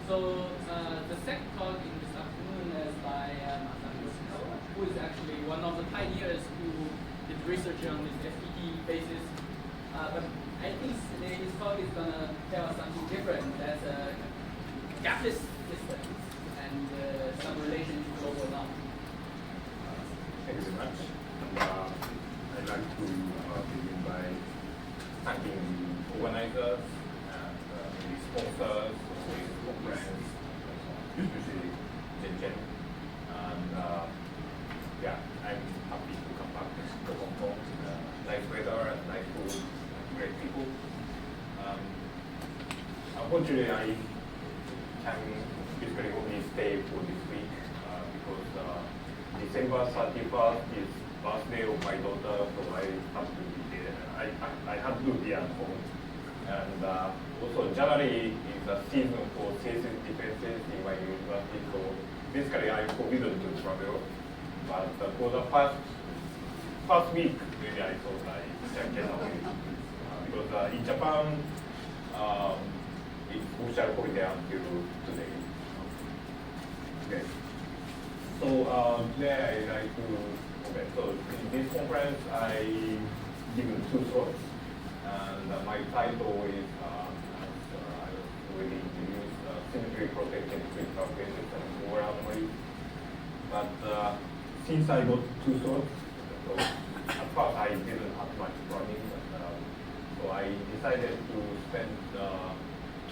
So the second talk in this afternoon is by Masaki Oshikawa, who is actually one of the pioneers who did research on this FTT basis. But I think today his talk is going to tell us something different. That's gapless systems and some relation to global norm. Thank you very much. I'd like to begin by thanking the organizers and the sponsors of this conference, especially Jen. And yeah, I'm happy to come back to Hong Kong. Nice weather and nice food, great people. Unfortunately, I can basically only stay for this week because December 31st is birthday of my daughter, so I have to be there. I have to be at home. And also January is a season for thesis defenses in my university, so basically I'm forbidden to travel. But for the first week, maybe I thought I can get away. Because in Japan, it's official holiday until today. Okay. So today I like to, okay, so in this conference I give two talks, and my title is, as I already introduced, Symmetry-Protected critical basis and over anomaly. But since I got two talks, so at first I didn't have much planning, but so I decided to spend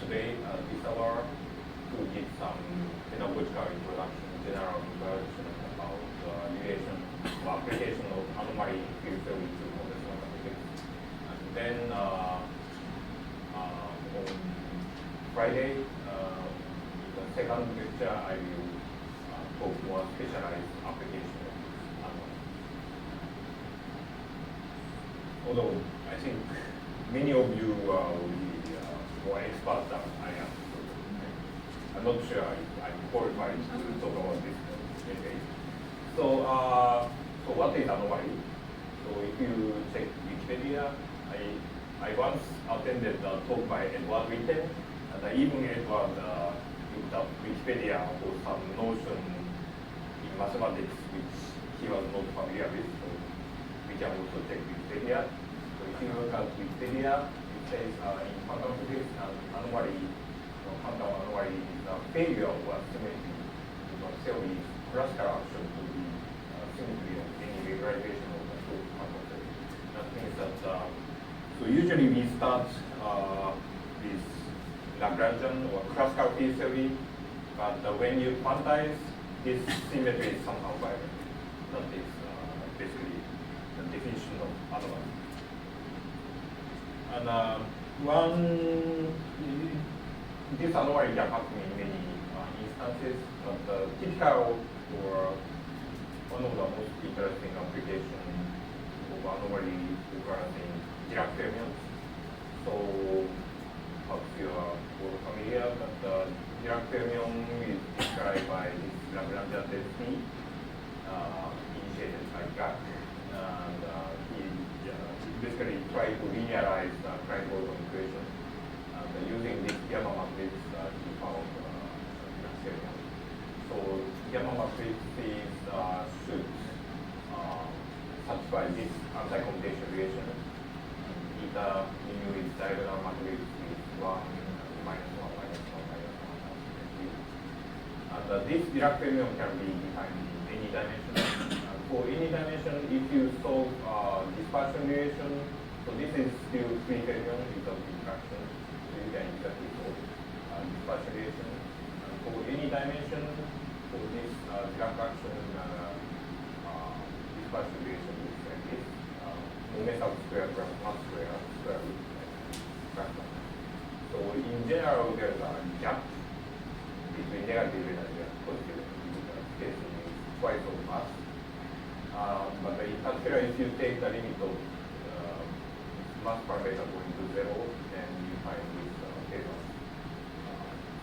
today this hour to give some pedagogical introduction, general introduction about relation or application of anomaly in field theory to condensed mathematics. And then on Friday, in the second lecture, I will talk more specialized application of anomaly. Although I think many of you will be more expert than I am. I'm not sure I'm qualified to talk about this anyway. So, so what is anomaly? So if you check Wikipedia, I once attended a talk by Edward Witten, and even Edward looked up Wikipedia for some notion in mathematics which he was not familiar with. So we can also check Wikipedia. So if you look at Wikipedia, it says in quantum physics, anomaly. Quantum anomaly is a failure of a symmetry because theory is classical action to the symmetry of any regularization of the full quantum theory. That means that so usually we start with Lagrangian or classical field theory, but when you quantize, this symmetry is somehow violent. That is basically the definition of anomaly. And this anomaly can happen in many instances, but typical or one of the most interesting applications of anomaly occurs in Dirac fermions. So perhaps you are all familiar that Dirac fermion is described by this Lagrangian density initiated by Dirac, and he basically tried to linearize the Klein-Gordon equation. Using this gamma matrix, he found Dirac fermion. So gamma matrix is should satisfy this anti-commutation relation. Eta mu is diagonal matrix with 1, minus 1, minus 1, minus 1, and this Dirac fermion can be defined in any dimension. And for any dimension, if you solve dispersion relation, so this is still free fermion without interaction. You can exactly solve dispersion relation. And for any dimension, for this Dirac action dispersion relation is like this. Omega square plus mass square square root fractal. So in general, there's a gap between negative energy and positive energy. The spacing is twice of mass. But in particular, if you take the limit of mass parameter going to 0, then you find this famous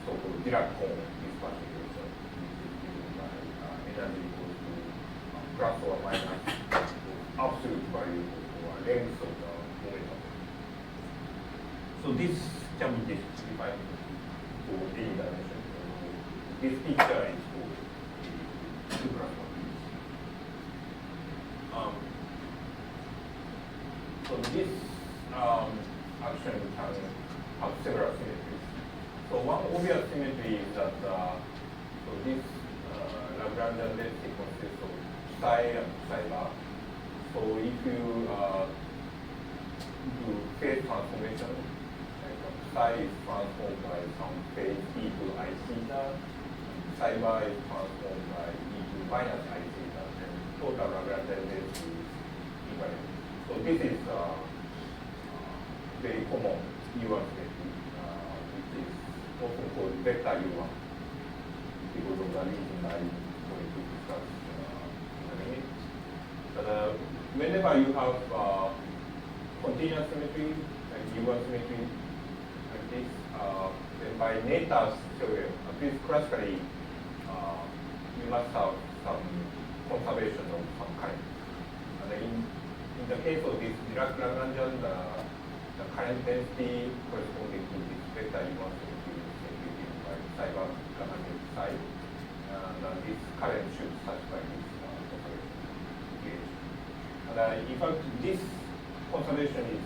so-called Dirac-Cohn dispersion relation, which is given by energy equals to plus or minus absolute value or length of the momentum. So this can be defined for any dimension. this picture is for the 2 plus 1. So this action can have several symmetries. So one obvious symmetry is that so this Lagrangian density consists of psi and psi bar. So if you do phase transformation, like psi is transformed by some phase e to I theta, psi bar is transformed by e to minus I theta, and total Lagrangian density is equivalent. So this is very common U1 symmetry, which is often called vector U1 because of the reason I'm going to discuss in a minute. But whenever you have continuous symmetry, like U1 symmetry, like this, then by Noether's theorem, at least classically, you must have some conservation of some kind. And in the case of this Dirac-Lagrangian, the current density corresponding to this vector U1 symmetry is given by psi bar Lagrangian psi, and this current should satisfy this conservation equation. And in fact, this conservation is,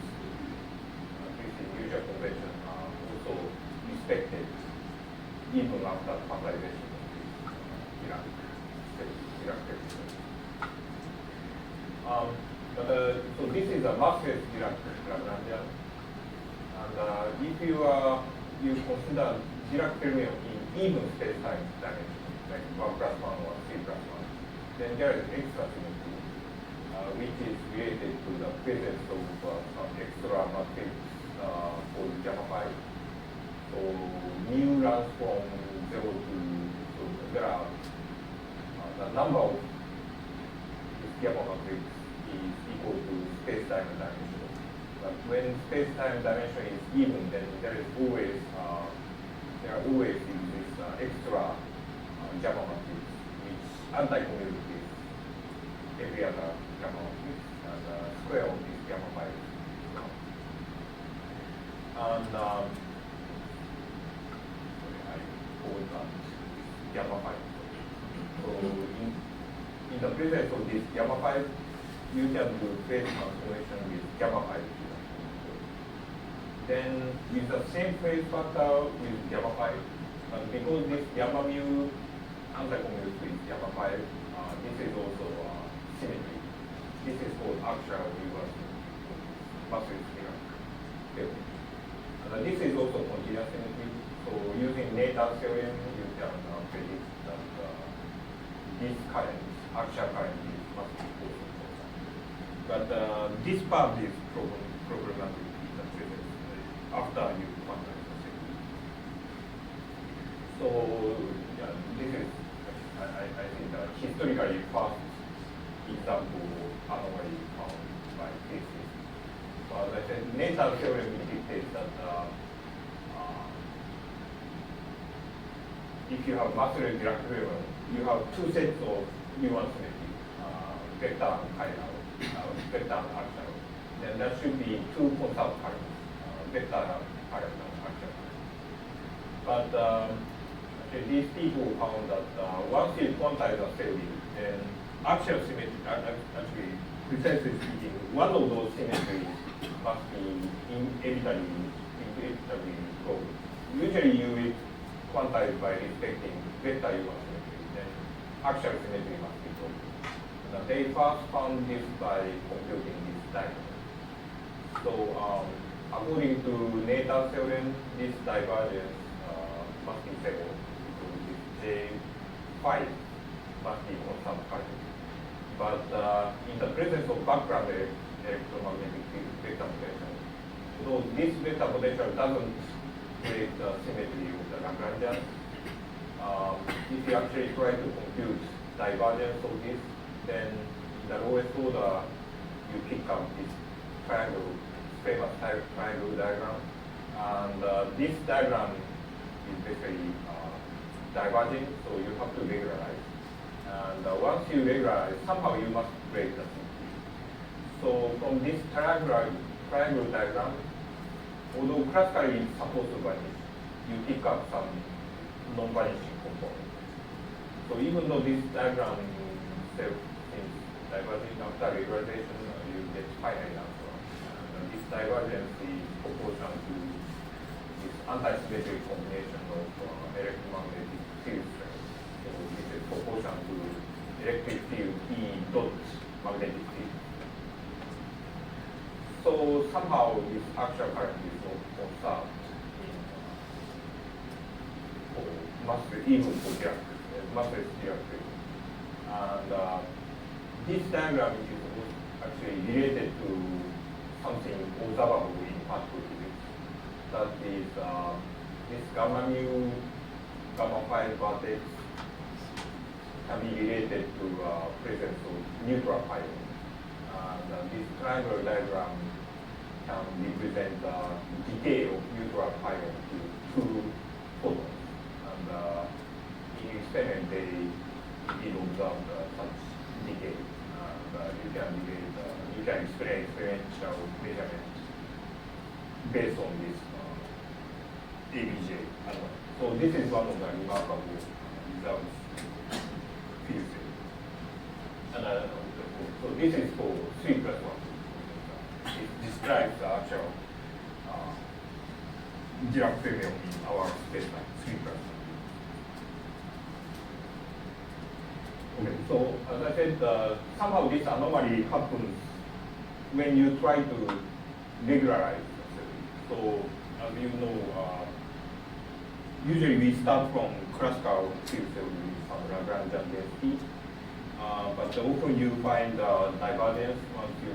at least in usual convention, also respected even after quantization of this Dirac spectrum. So this is a massless Dirac-Lagrangian, and if you consider Dirac fermion in even space-time dimension, like 1 plus 1 or 3 plus 1, then there is extra symmetry, which is related to the presence of some extra matrix called gamma 5. So mu runs from 0 to, so there are the number of this gamma matrix is equal to space-time dimension. But when space-time dimension is even, then there are always this extra gamma matrix, which anti-commute with every other gamma matrix, and the square of this gamma 5 is 1. And sorry, I called that gamma 5. So in the presence of this gamma 5, you can do phase transformation with gamma 5. Then use the same phase factor with gamma 5, but because this gamma mu anti-commutes with gamma 5, this is also symmetry. This is called actual U1 matrix theorem. And this is also continuous symmetry. So using Noether's theorem, you can predict that this current, actual current, must be also constant. But this part is problematic in the presence after you quantize the symmetry. So yeah, this is I think the historically first example anomaly found by cases. So as I said, Noether's theorem dictates that if you have massless Dirac fermion, you have 2 sets of U1 symmetry, vector and chiral, vector and axial. Then there should be 2 conserved currents, vector and chiral and axial. But these people found that once you quantize a theory, then axial symmetry, actually, precisely speaking, one of those symmetries must be inevitably wrong. Usually you will quantize by respecting vector U1 symmetry, then axial symmetry must be wrong. They first found this by computing this diagram. So according to Noether's theorem, this divergence must be zero, because this J5 must be constant current. But in the presence of background electromagnetic vector potential, so this vector potential doesn't create the symmetry of the Lagrangian. If you actually try to compute divergence of this, then in the lowest order, you pick up this triangle, famous triangle diagram. And this diagram is basically diverging, so you have to regularize. And once you regularize, somehow you must break the symmetry. So from this triangle diagram, although classically it's supposed to vanish, you pick up some non-vanishing component. So even though this diagram itself is diverging after regularization, you get finite answer. And this divergence is proportional to this anti-symmetric combination of electromagnetic field strength. So this is proportional to electric field E dot magnetic field. So somehow this actual current is observed in massless, even for Dirac, massless Dirac field. And this diagram is actually related to something observable in particle physics. That is this gamma mu, gamma phi vertex can be related to presence of neutral pion. And this triangular diagram can represent the decay of neutral pion to two photons. And in experiment, they did observe such decay. And you can explain experiential measurement based on this ABJ anomaly. So this is one of the remarkable results. Field theory. And so this is for 3+1. It describes the actual Dirac fermion in our spacetime, 3+1. Okay, so as I said, somehow this anomaly happens when you try to regularize the theory. So as you know, usually we start from classical field theory with some Lagrangian density, but often you find divergence once you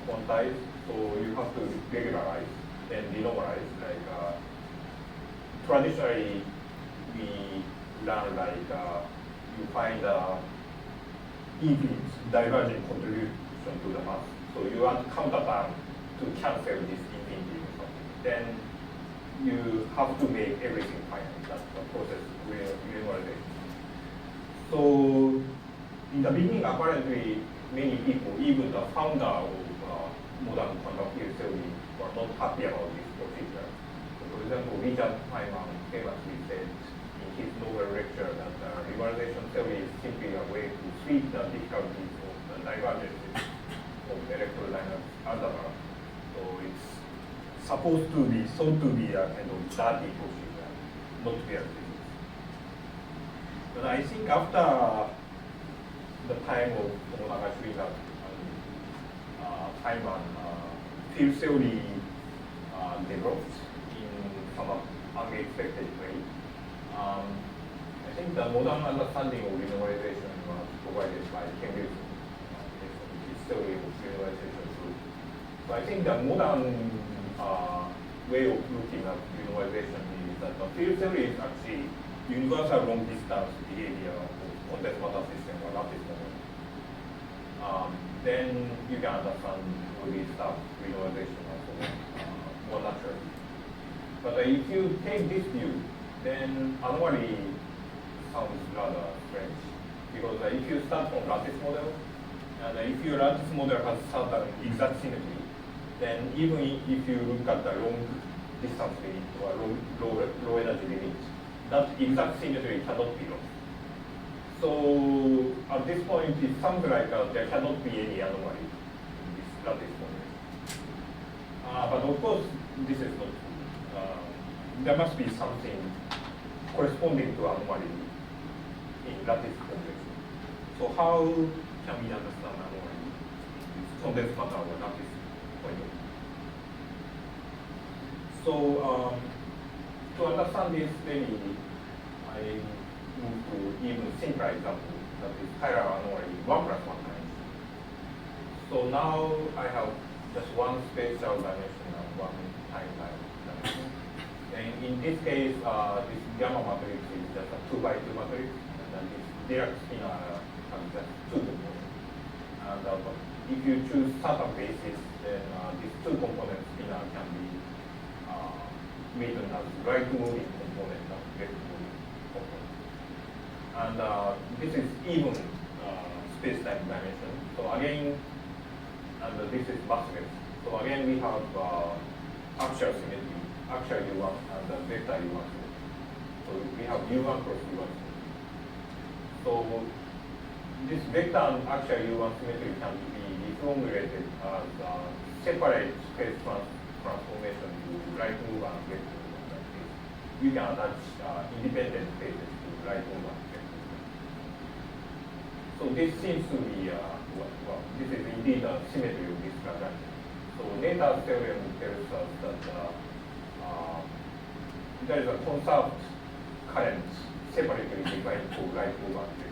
quantize, so you have to regularize and denormalize. Like traditionally, we learn like you find infinite divergent contribution to the mass. So you want counter term to cancel this infinity or something. Then you have to make everything finite. That's the process renormalization. So in the beginning, apparently, many people, even the founder of modern quantum field theory, were not happy about this procedure. So for example, Richard Feynman famously said in his Nobel lecture that regularization theory is simply a way to sweep the difficulties of the divergences of electrodynamic algebra. So it's supposed to be thought to be a kind of dirty procedure, not real physics. But I think after the time of Tomonaga and Feynman, field theory developed in some unexpected way. I think the modern understanding of renormalization was provided by Ken Wilson, his theory of renormalization too. So I think the modern way of looking at renormalization is that the field theory is actually universal long distance behavior of condensed matter system or lattice model. Then you can understand all these stuff, renormalization and so on, more naturally. But if you take this view, then anomaly sounds rather strange. Because if you start from lattice model, and if your lattice model has certain exact symmetry, then even if you look at the long distance limit or low energy limit, that exact symmetry cannot be lost. So at this point, it sounds like there cannot be any anomaly in this lattice model. But of course, this is not true. There must be something corresponding to anomaly in lattice convection. So how can we understand anomaly in this condensed matter or lattice point of view? So to understand this, maybe I move to even simpler example, that is chiral anomaly 1+1 times. So now I have just one spatial dimension and one time dimension. And in this case, this gamma matrix is just a 2x2 matrix, and then this Dirac spinor has just 2 components. And if you choose certain basis, then this 2-component spinor can be written as right moving component and left moving component. And this is even space-time dimension. So again, and this is massless. So again, we have actual symmetry, actual U1 and vector U1 symmetry. So we have U1 cross U1. So this vector and actual U1 symmetry can be reformulated as separate space transformation to right move and left move like this. You can attach independent spaces to right move and left move. So this seems to be, well, this is indeed a symmetry of this transaction. So Noether's theorem tells us that there is a conserved current separately defined for right move and left move.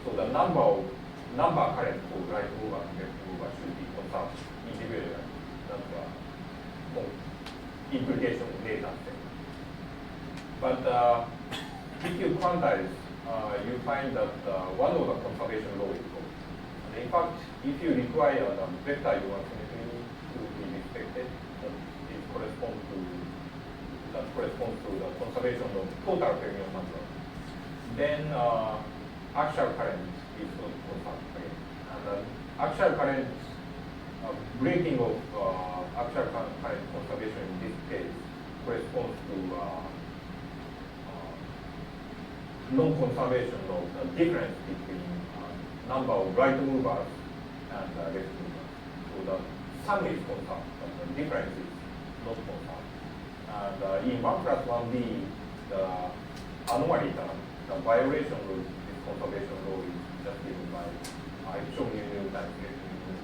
So the number current for right move and left move should be conserved individually. That's the implication of Noether's theorem. But if you quantize, you find that one of the conservation law is gone. And in fact, if you require the vector U1 symmetry to be respected, it corresponds to the conservation of total fermion number, then actual current is not conserved again. And actual current, breaking of actual current conservation in this case corresponds to non-conservation of the difference between number of right movers and left movers. So the sum is conserved, but the difference is not conserved. And in 1 plus 1b, the anomaly, the violation of this conservation law is just given by epsilon mu times left mu.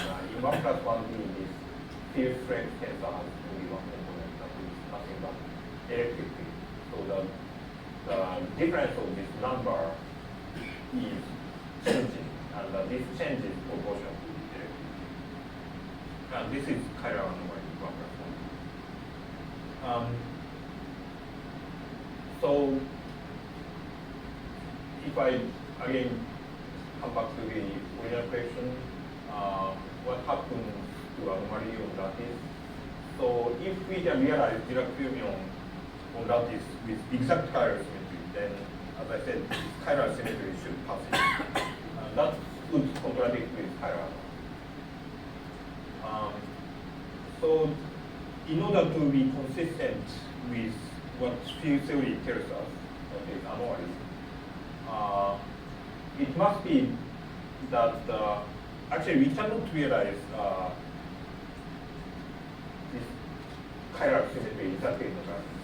And in 1 plus 1b, this field strength tensor has only one component, that is nothing but electric field. So the difference of this number is changing, and this change is proportional to the electric field. And this is chiral anomaly 1 plus 1. So if I again come back to the original question, what happens to anomaly on lattice? So if we can realize Dirac fermion on lattice with exact chiral symmetry, then as I said, chiral symmetry should pass it. That would contradict with chiral. So in order to be consistent with what field theory tells us, that is anomaly, it must be that actually we cannot realize this chiral symmetry exactly in the lattice.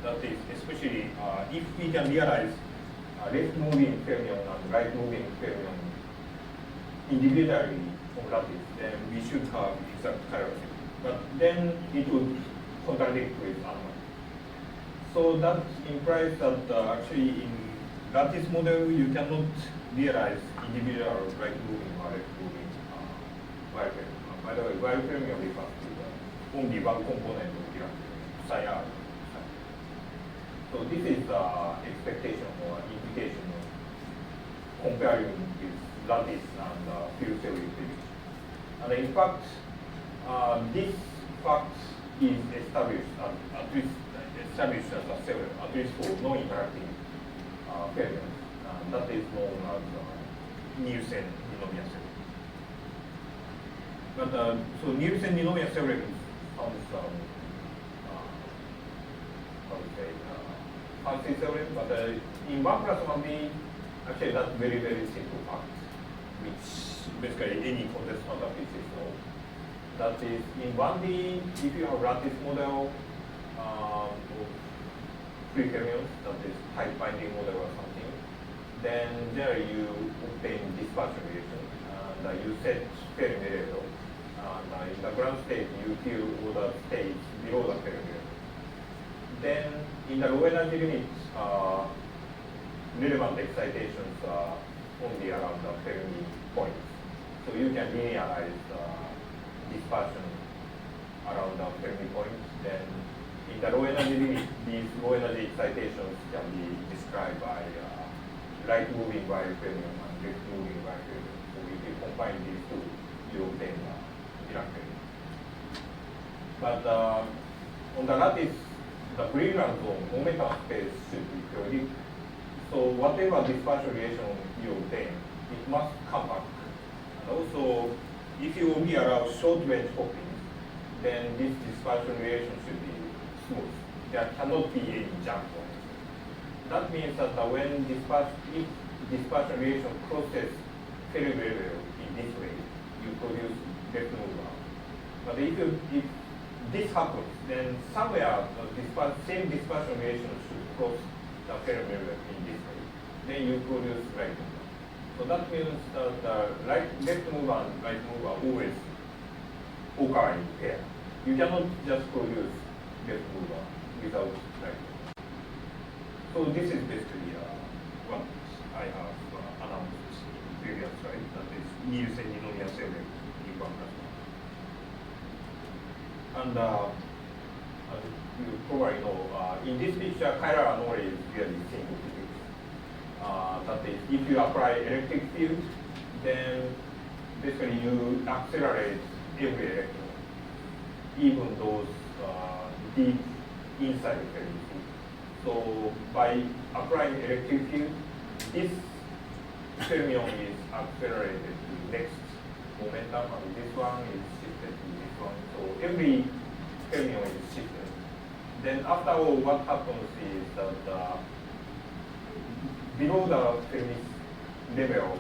That is, especially if we can realize left moving fermion and right moving fermion individually on lattice, then we should have exact chiral symmetry. But then it would contradict with anomaly. So that implies that actually in lattice model you cannot realize individual right moving or left moving wire fermion. By the way, wire fermion refers to only one component of Dirac fermion, psi r. So this is the expectation or implication of comparing with lattice and field theory prediction. And in fact, this fact is established at least established as a theorem, at least for non-interacting fermions. That is known as Nielsen-Ninomiya theorem. But so Nielsen-Ninomiya theorem sounds how to say fancy theorem, but in 1 plus 1b, actually that's very, very simple fact, which basically any condensed matter physics knows. That is, in 1D, if you have lattice model of free fermions, that is tight binding model or something, then there you obtain dispersion relation, and you set Fermi level, and in the ground state you fill all the states below the Fermi level. Then in the low energy limit, relevant excitations are only around the Fermi points. So you can linearize dispersion around the Fermi points. Then in the low energy limit, these low energy excitations can be described by right moving wire fermion and left moving wire fermion. So if you combine these two, you obtain Dirac fermion. But on the lattice, the Greenland zone momentum space should be periodic. So whatever dispersion relation you obtain, it must come back. And also, if you only allow short range hopping, then this dispersion relation should be smooth. There cannot be any jump on it. that means that when if dispersion relation crosses very well in this way, you produce left mover. But if this happens, then somewhere the same dispersion relation should cross the ferromeridian in this way. Then you produce right mover. So that means that the left mover and right mover always occur in pair. You cannot just produce left mover without right mover. So this is basically what I have announced in previous slide. That is Nielsen-Ninomiya theorem in 1+1. And as you probably know, in this picture, chiral anomaly is really simple physics. That is, if you apply electric field, then basically you accelerate every electron, even those deep inside the fermi. So by applying electric field, this fermion is accelerated to next momentum, and this one is shifted to this one. So every fermion is shifted. Then after all, what happens is that below the Fermi level,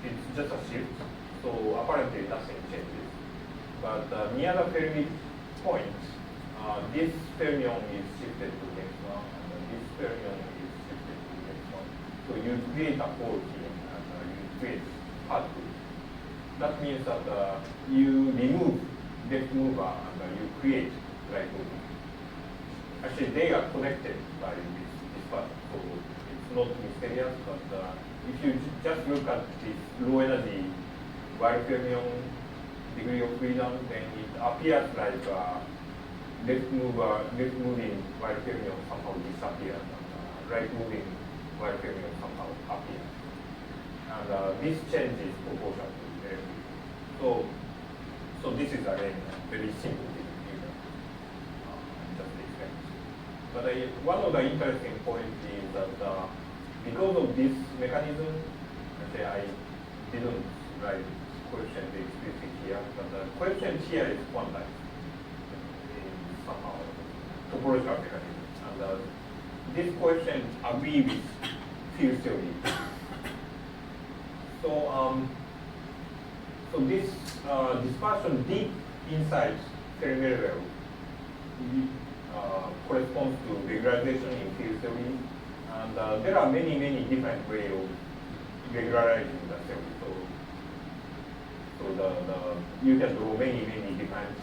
it's just a shift. So apparently nothing changes. But near the Fermi point, this fermion is shifted to the next one, and this fermion is shifted to the next one. So you create a pole here, and you create particle. That means that you remove left mover and you create right mover. Actually, they are connected by this part, so it's not mysterious. But if you just look at this low energy wire fermion degree of freedom, then it appears like left moving wire fermion somehow disappears, and right moving wire fermion somehow appears. And this change is proportional to electric. So this is again very simple thing you can just expect. But one of the interesting points is that because of this mechanism, actually I didn't write coefficient explicitly here, but the coefficient here is quantized in somehow topological mechanism. And this coefficient agrees with field theory. So this dispersion deep inside Fermi level corresponds to regularization in field theory, and there are many different ways of regularizing the theory. So you can draw many different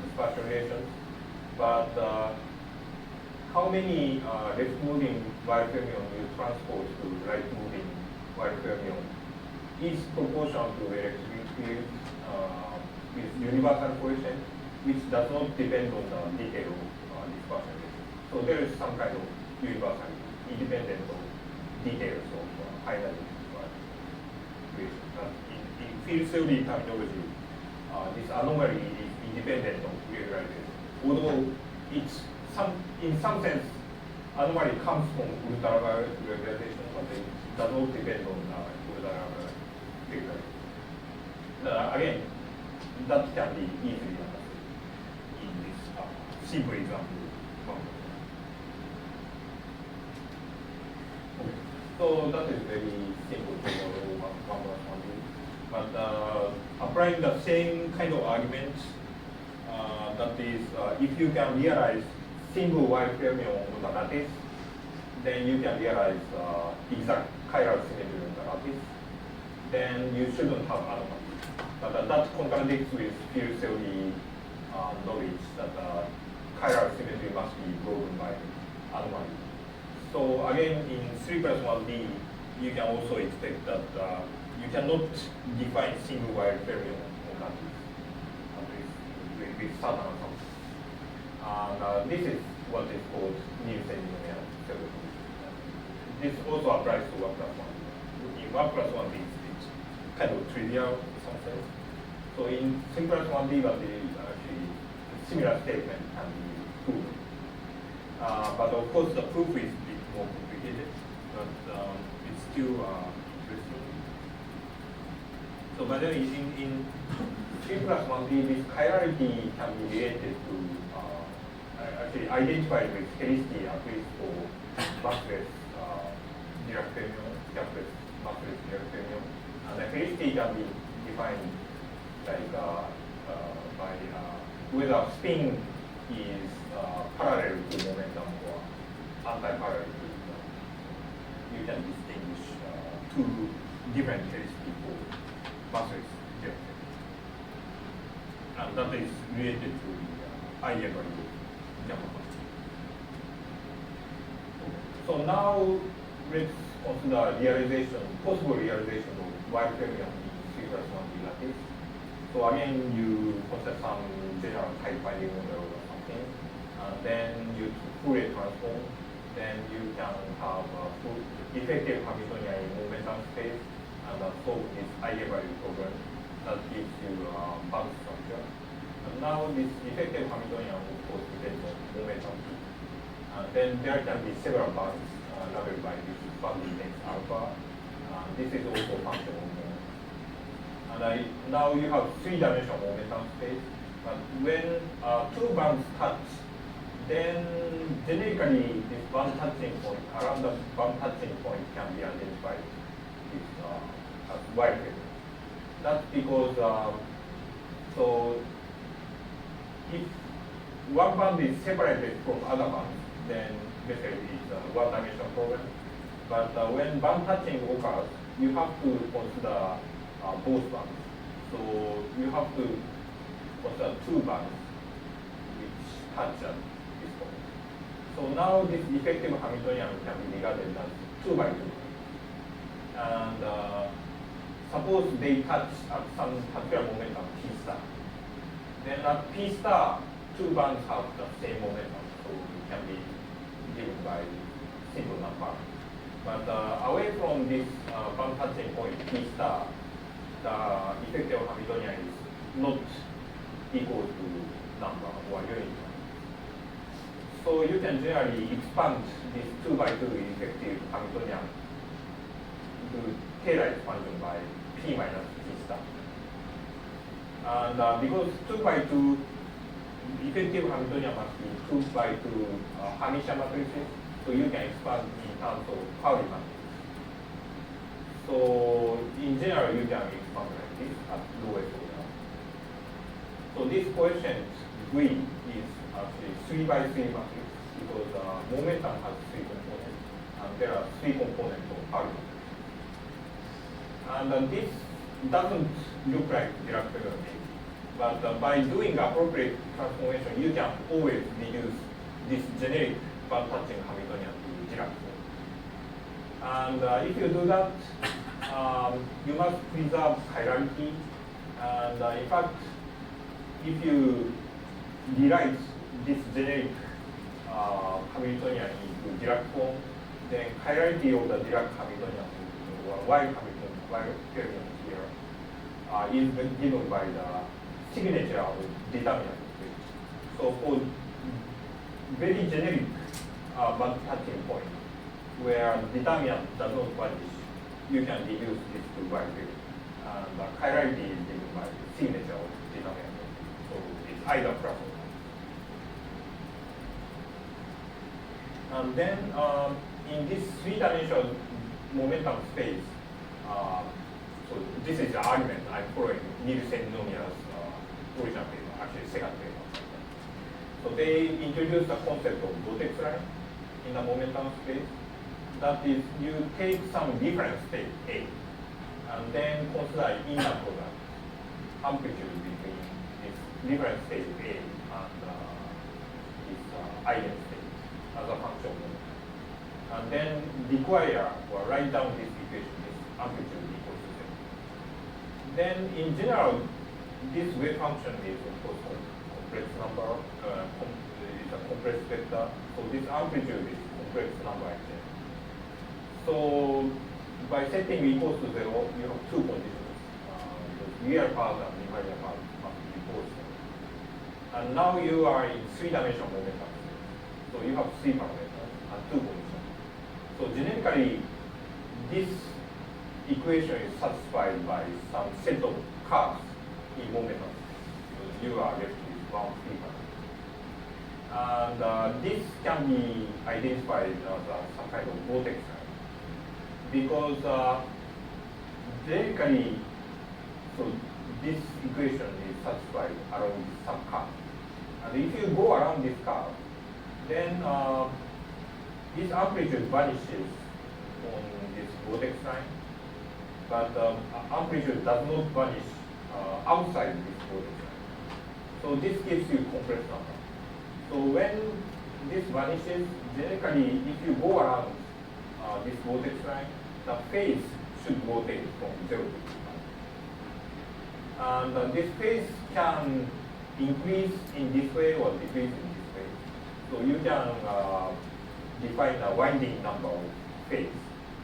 dispersion relations, but how many left moving wire fermion you transpose to right moving wire fermion is proportional to electric field with universal coefficient, which does not depend on the detail of dispersion relation. So there is some kind of universality, independent of details of finite relation. In field theory terminology, this anomaly is independent of regularization. Although it's in some sense, anomaly comes from ultraviolet regularization, but it does not depend on ultraviolet. Again, that can be easily understood in this simple example. Okay. So that is very simple to know 1+1. But applying the same kind of argument, that is, if you can realize single wire fermion on the lattice, then you can realize exact chiral symmetry on the lattice, then you shouldn't have anomaly. But that contradicts with field theory knowledge that chiral symmetry must be broken by anomaly. So again, in 3+1D, you can also expect that you cannot define single wire fermion on lattice, at least with certain assumptions. And this is what is called Nielsen-Ninomiya theorem. This also applies to 1+1. In 1+1D, it's kind of trivial in some sense. So in 3+1D, but actually similar statement can be proven. But of course, the proof is a bit more complicated, but it's still interesting. So, but then in 3+1D, this chirality can be related to actually identified with helicity at least for massless Dirac fermion, gapless massless Dirac fermion. And the helicity can be defined like by whether spin is parallel to momentum or anti-parallel to momentum. You can distinguish two different helicity for massless Dirac fermion. And that is related to the eigenvalue of gamma function. So now let's consider realization, possible realization of wide fermion in 3+1D lattice. So again, you consider some general type binding model or something, and then you Fourier transform, then you can have a full effective Hamiltonian in momentum space, and solve this eigenvalue problem that gives you band structure. And now this effective Hamiltonian, of course, depends on momentum. And then there can be several bands labeled by this band index alpha. This is also a function of momentum. And now you have three-dimensional momentum space. But when two bands touch, then generically this band touching point, around the band touching point can be identified as wide fermion. That's because so if one band is separated from other bands, then basically it's a one-dimensional problem. But when band touching occurs, you have to consider both bands. So you have to consider two bands which touch at this point. So now this effective Hamiltonian can be regarded as 2 by 2. And suppose they touch at some particular momentum P star. Then at P star, two bands have the same momentum, so it can be given by simple number. But away from this band touching point P star, the effective Hamiltonian is not equal to number or unit number. So you can generally expand this 2 by 2 effective Hamiltonian to Taylor expansion by P minus P star. And because 2 by 2 effective Hamiltonian must be 2 by 2 Hermitian matrices, so you can expand in terms of Pauli matrix. So in general, you can expand like this at lowest order. So this quotient V is actually 3 by 3 matrix because momentum has 3 components, and there are 3 components of Pauli matrix. And this doesn't look like Dirac fermion, but by doing appropriate transformation, you can always reduce this generic band touching Hamiltonian to Dirac form. And if you do that, you must preserve chirality. And in fact, if you rewrite this generic Hamiltonian into Dirac form, then chirality of the Dirac Hamiltonian or Y fermion here is given by the signature of determinant. So for very generic band touching point, where determinant does not vanish, you can reduce this to Y fermion. And the chirality is given by the signature of determinant. So it's either plus or minus. And then in this three-dimensional momentum space, so this is the argument I'm following Nielsen Nomiya's original paper, actually second paper. So they introduced the concept of vortex line in the momentum space. That is, you take some different state A, and then consider inner product, amplitude between this different state A and this eigenstate as a function of momentum. And then require or write down this equation, this amplitude equals to 0. Then in general, this wave function is of course complex number, it's a complex vector. So this amplitude is complex number again. So by setting equals to 0, you have two conditions. Because real part and imaginary part must be equal to 0. And now you are in three-dimensional momentum. So you have 3 parameters and 2 conditions. So generically, this equation is satisfied by some set of curves in momentum. So you are left with one free parameter. And this can be identified as some kind of vortex line. Because generically, so this equation is satisfied along some curve. And if you go around this curve, then this amplitude vanishes on this vortex line, but amplitude does not vanish outside this vortex line. So this gives you complex number. So when this vanishes, generically, if you go around this vortex line, the phase should rotate from 0 to 2. And this phase can increase in this way or decrease in this way. So you can define a winding number of phase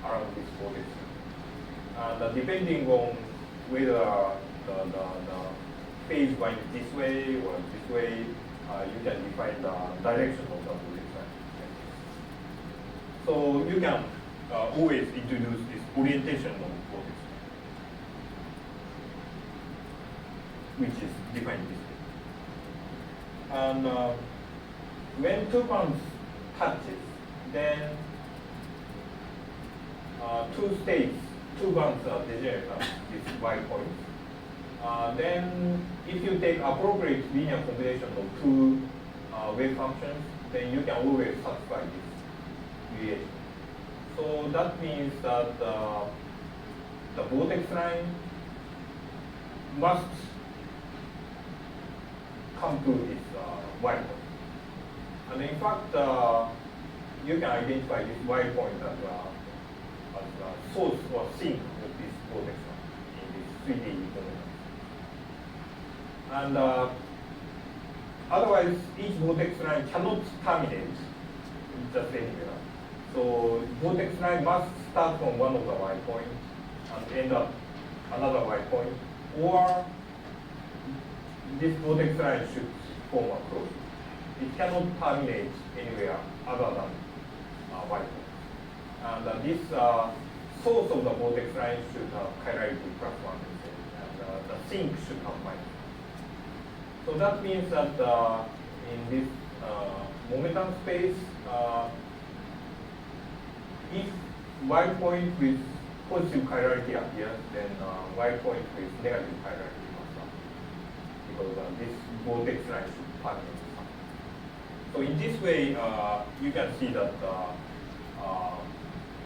around this vortex line. And depending on whether the phase winds this way or this way, you can define the direction of the vortex line. So you can always introduce this orientation of vortex line, which is defined this way. And when two bands touches, then two bands are degenerate at this y point. Then if you take appropriate linear combination of two wave functions, then you can always satisfy this relation. So that means that the vortex line must come to this y point. And in fact, you can identify this y point as a source or sink of this vortex line in this 3D combination. And otherwise, each vortex line cannot terminate just anywhere. So vortex line must start from one of the y points and end up another y point, or this vortex line should form a closure. It cannot terminate anywhere other than y point. And this source of the vortex line should have chirality +1, and the sink should have -1. So that means that in this momentum space, if y point with positive chirality appears, then y point with negative chirality must appear, because this vortex line should terminate. So in this way, you can see that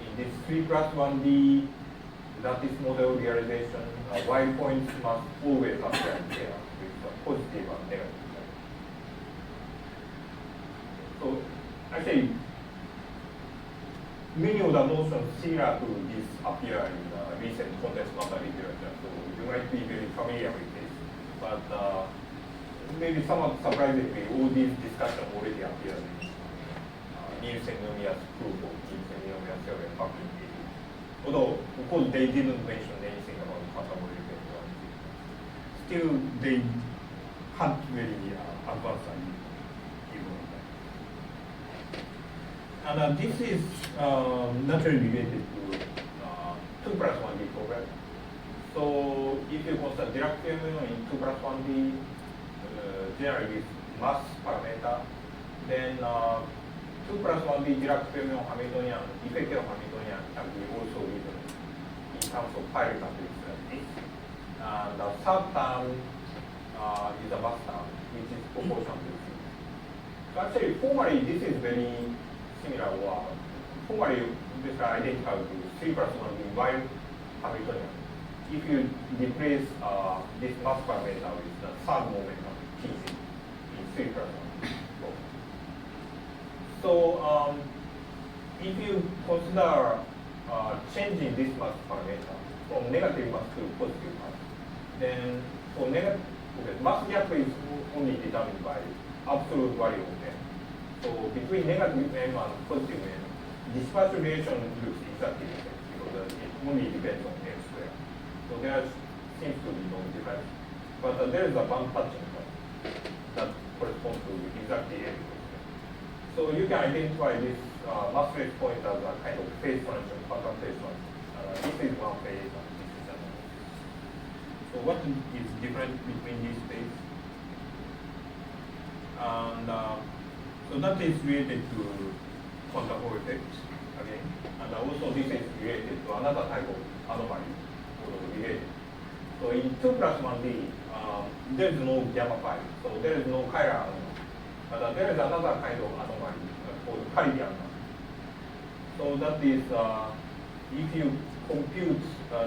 in this 3+1D lattice model realization, y points must always appear here with positive and negative. So actually, many of the notions similar to this appear in recent condensed matter literature, so you might be very familiar with this. But maybe somewhat surprisingly, all these discussions already appear in Nielsen-Nomiya's proof of Nielsen-Nomiya theorem back in the 80s. Although, of course, they didn't mention anything about quantum effect or anything. Still, they had very advanced ideas. And this is naturally related to 2+1D program. So if you consider Dirac fermion in 2+1D, generally with mass parameter, then 2+1D Dirac fermion Hamiltonian, effective Hamiltonian can be also written in terms of pilot matrix like this. And the third term is a mass term, which is proportional to 3. So actually, formally, this is very similar, or formally this is identical to 3+1D while Hamiltonian. If you replace this mass parameter with the third momentum Tc in 3+1D. So if you consider changing this mass parameter from negative mass to positive mass, then for negative, mass gap is only determined by absolute value of m. So between negative m and positive m, dispersion relation looks exactly the same, because it only depends on m squared. So there seems to be no difference. But there is a band touching that corresponds to exactly m. So you can identify this massless point as a kind of phase function, quantum phase function. This is one phase and this is another. So what is different between these phases? And So that is related to quantum Hall effect again, and also this is related to another type of anomaly, related. So in 2 plus 1D, there is no gamma phi, so there is no chiral anomaly. But there is another kind of anomaly called parity anomaly. So that is, if you compute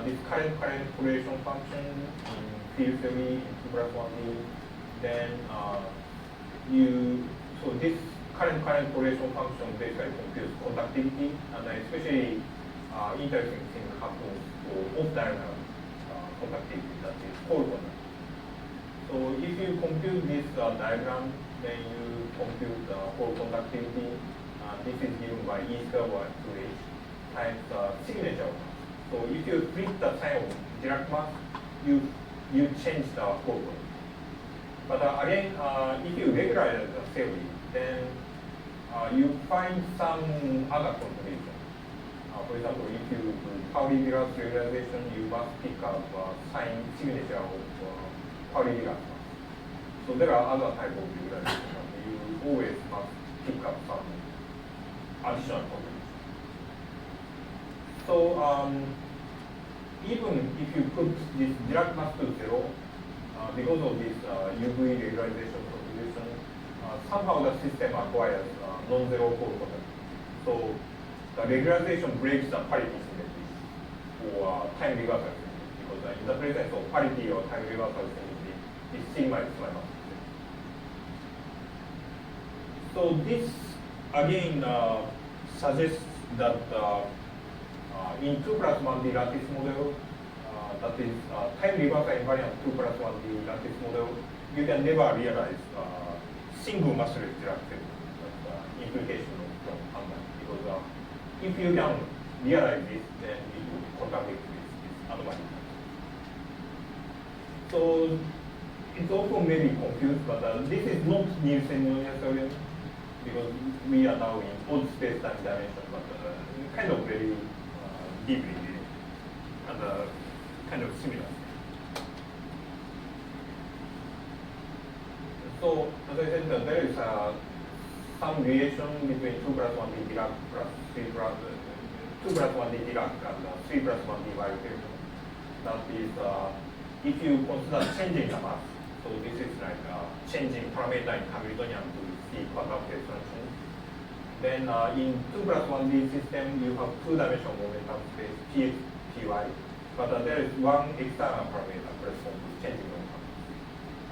this current correlation function in field theory in 2 plus 1D, then so this current correlation function basically computes conductivity, and especially interesting thing happens for off-diagonal conductivity, that is Hall conductivity. So if you compute this diagram, then you compute the Hall conductivity. This is given by E squared over 2h times signature. So if you flip the sign of Dirac mass, you change the Hall conductivity. But again, if you regularize the theory, then you find some other contribution. For example, if you do Pauli-Dirac regularization, you must pick up sign signature of Pauli-Dirac. So there are other type of regularization. You always must pick up some additional contribution. So even if you put this Dirac mass to 0, because of this UV regularization contribution, somehow the system acquires non-zero Hall conductivity. So the regularization breaks the parity symmetry or time reversal symmetry, because in the presence of parity or time reversal symmetry, it's sigma is my mass. So this again suggests that in 2 plus 1D lattice model, that is time reversal invariant 2 plus 1D lattice model, you can never realize single massless Dirac field. That's implication from Handel, because if you can realize this, then it will contradict this anomaly. So it's often maybe confused, but this is not Nielsen-Nonius theorem, because we are now in odd space-time dimension, but kind of very deeply related and kind of similar. So as I said, there is some relation between 2 plus 1D Dirac plus 3 plus 2 plus 1D Dirac and 3 plus 1D variation. That is, if you consider changing the mass, so this is like changing parameter in Hamiltonian to see quantum phase function. Then in 2 plus 1D system, you have two-dimensional momentum space, Px, Py, but there is one external parameter corresponding to changing momentum.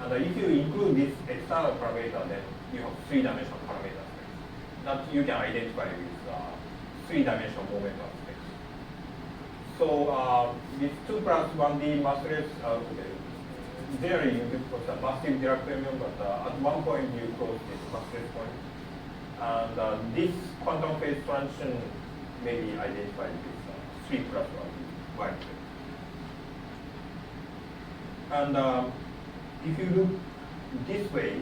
And if you include this external parameter, then you have three-dimensional parameter space that you can identify with three-dimensional momentum space. So this 2 plus 1D massless, generally you could consider massive Dirac premium, but at one point you cross this massless point. And this quantum phase function may be identified with 3 plus 1D white. And if you look this way,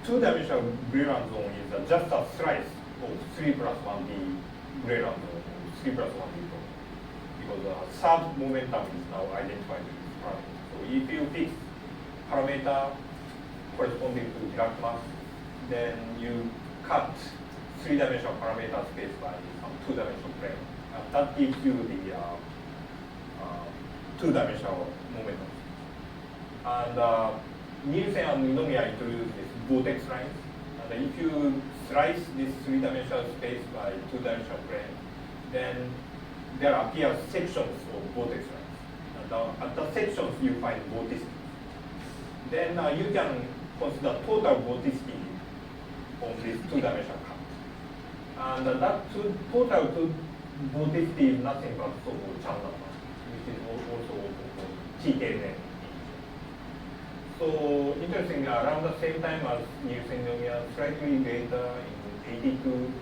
two-dimensional Brillouin zone is just a slice of 3 plus 1D Brillouin zone, 3 plus 1D zone, because third momentum is now identified with this parameter. So if you fix parameter corresponding to Dirac mass, then you cut three-dimensional parameter space by some two-dimensional plane. That gives you the two-dimensional momentum. And Nielsen and Ninomiya introduced this vortex lines. And if you slice this three-dimensional space by two-dimensional plane, then there appear sections of vortex lines. And at the sections you find vorticity. Then you can consider total vorticity on this two-dimensional cut. And that total vorticity is nothing but so-called Chan number, which is also called TKN. So interestingly, around the same time as Nielsen-Nomiya, slightly later in 82,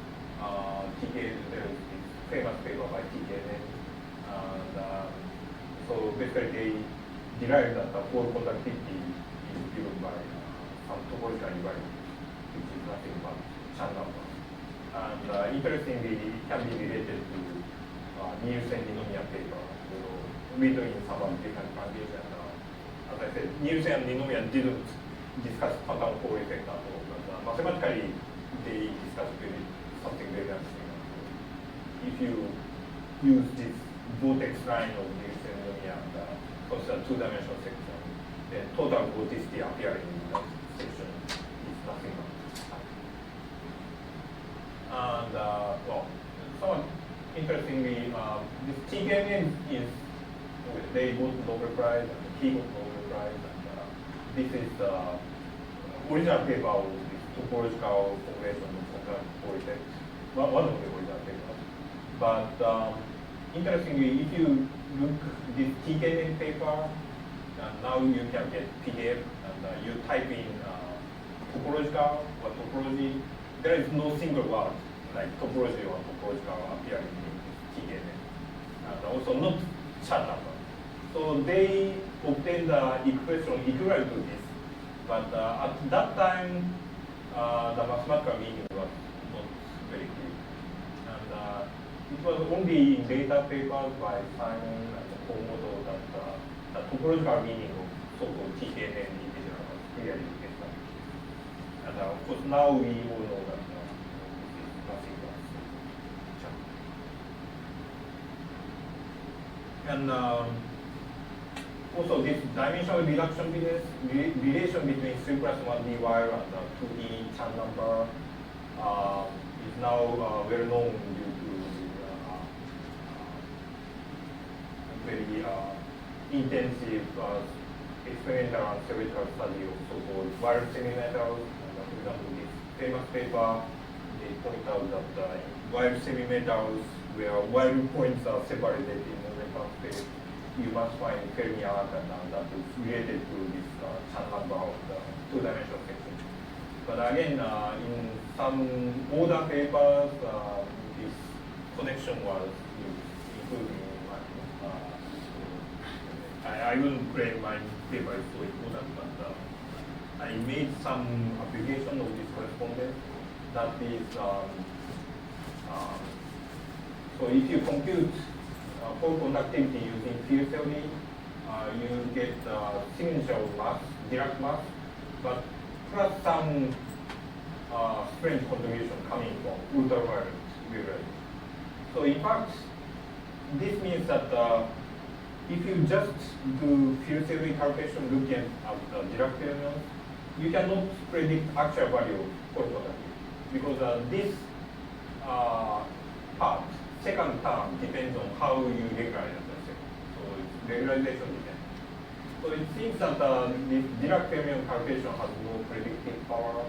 there is this famous paper by TKN. And so basically they derived that the Hall conductivity is given by some topological invariant, which is nothing but Chan number. And interestingly, it can be related to Nielsen-Ninomiya paper, written in somewhat different language. As I said, Nielsen and Ninomiya didn't discuss quantum Hall effect at all, but mathematically they discussed something very interesting. If you use this vortex line of this anomaly and consider two-dimensional section, then total vorticity appearing in that section is nothing but time. And well, somewhat interestingly, this TKN is they got Nobel Prize and he got Nobel Prize, and this is the original paper of this topological formulation of vortex, one of the original papers. But interestingly, if you look this TKN paper, now you can get PDF, and you type in topological or topology. There is no single word like topology or topological appearing in TKN, and also not chat number. So they obtained the equation equivalent to this, but at that time the mathematical meaning was not very clear, and it was only in data papers by Simon and Komodo that the topological meaning of so-called TKN integral was clearly established. And of course now we all know that this is nothing but chat. And also this dimensional reduction relation between 3 plus 1D wire and 2D Chan number is now well known due to very intensive experimental and theoretical study of so-called wire semi-metals. For example, this famous paper, they point out that wire semi-metals where wire points are separated in momentum space, you must find Fermi arc, and that is related to this Chan number of the two-dimensional section. But again, in some older papers, this connection was used, including I wouldn't claim my paper is so important, but I made some application of this correspondence. That is, so if you compute pole conductivity using field theory, you get signature mass, Dirac mass, but plus some strength contribution coming from ultraviolet wavelength. So in fact, this means that if you just do field theory calculation looking at the Dirac elements, you cannot predict actual value of pole conductivity, because this part, second term, depends on how you regularize the second. So it's regularization depends. So it seems that this Dirac fermion calculation has no predictive power,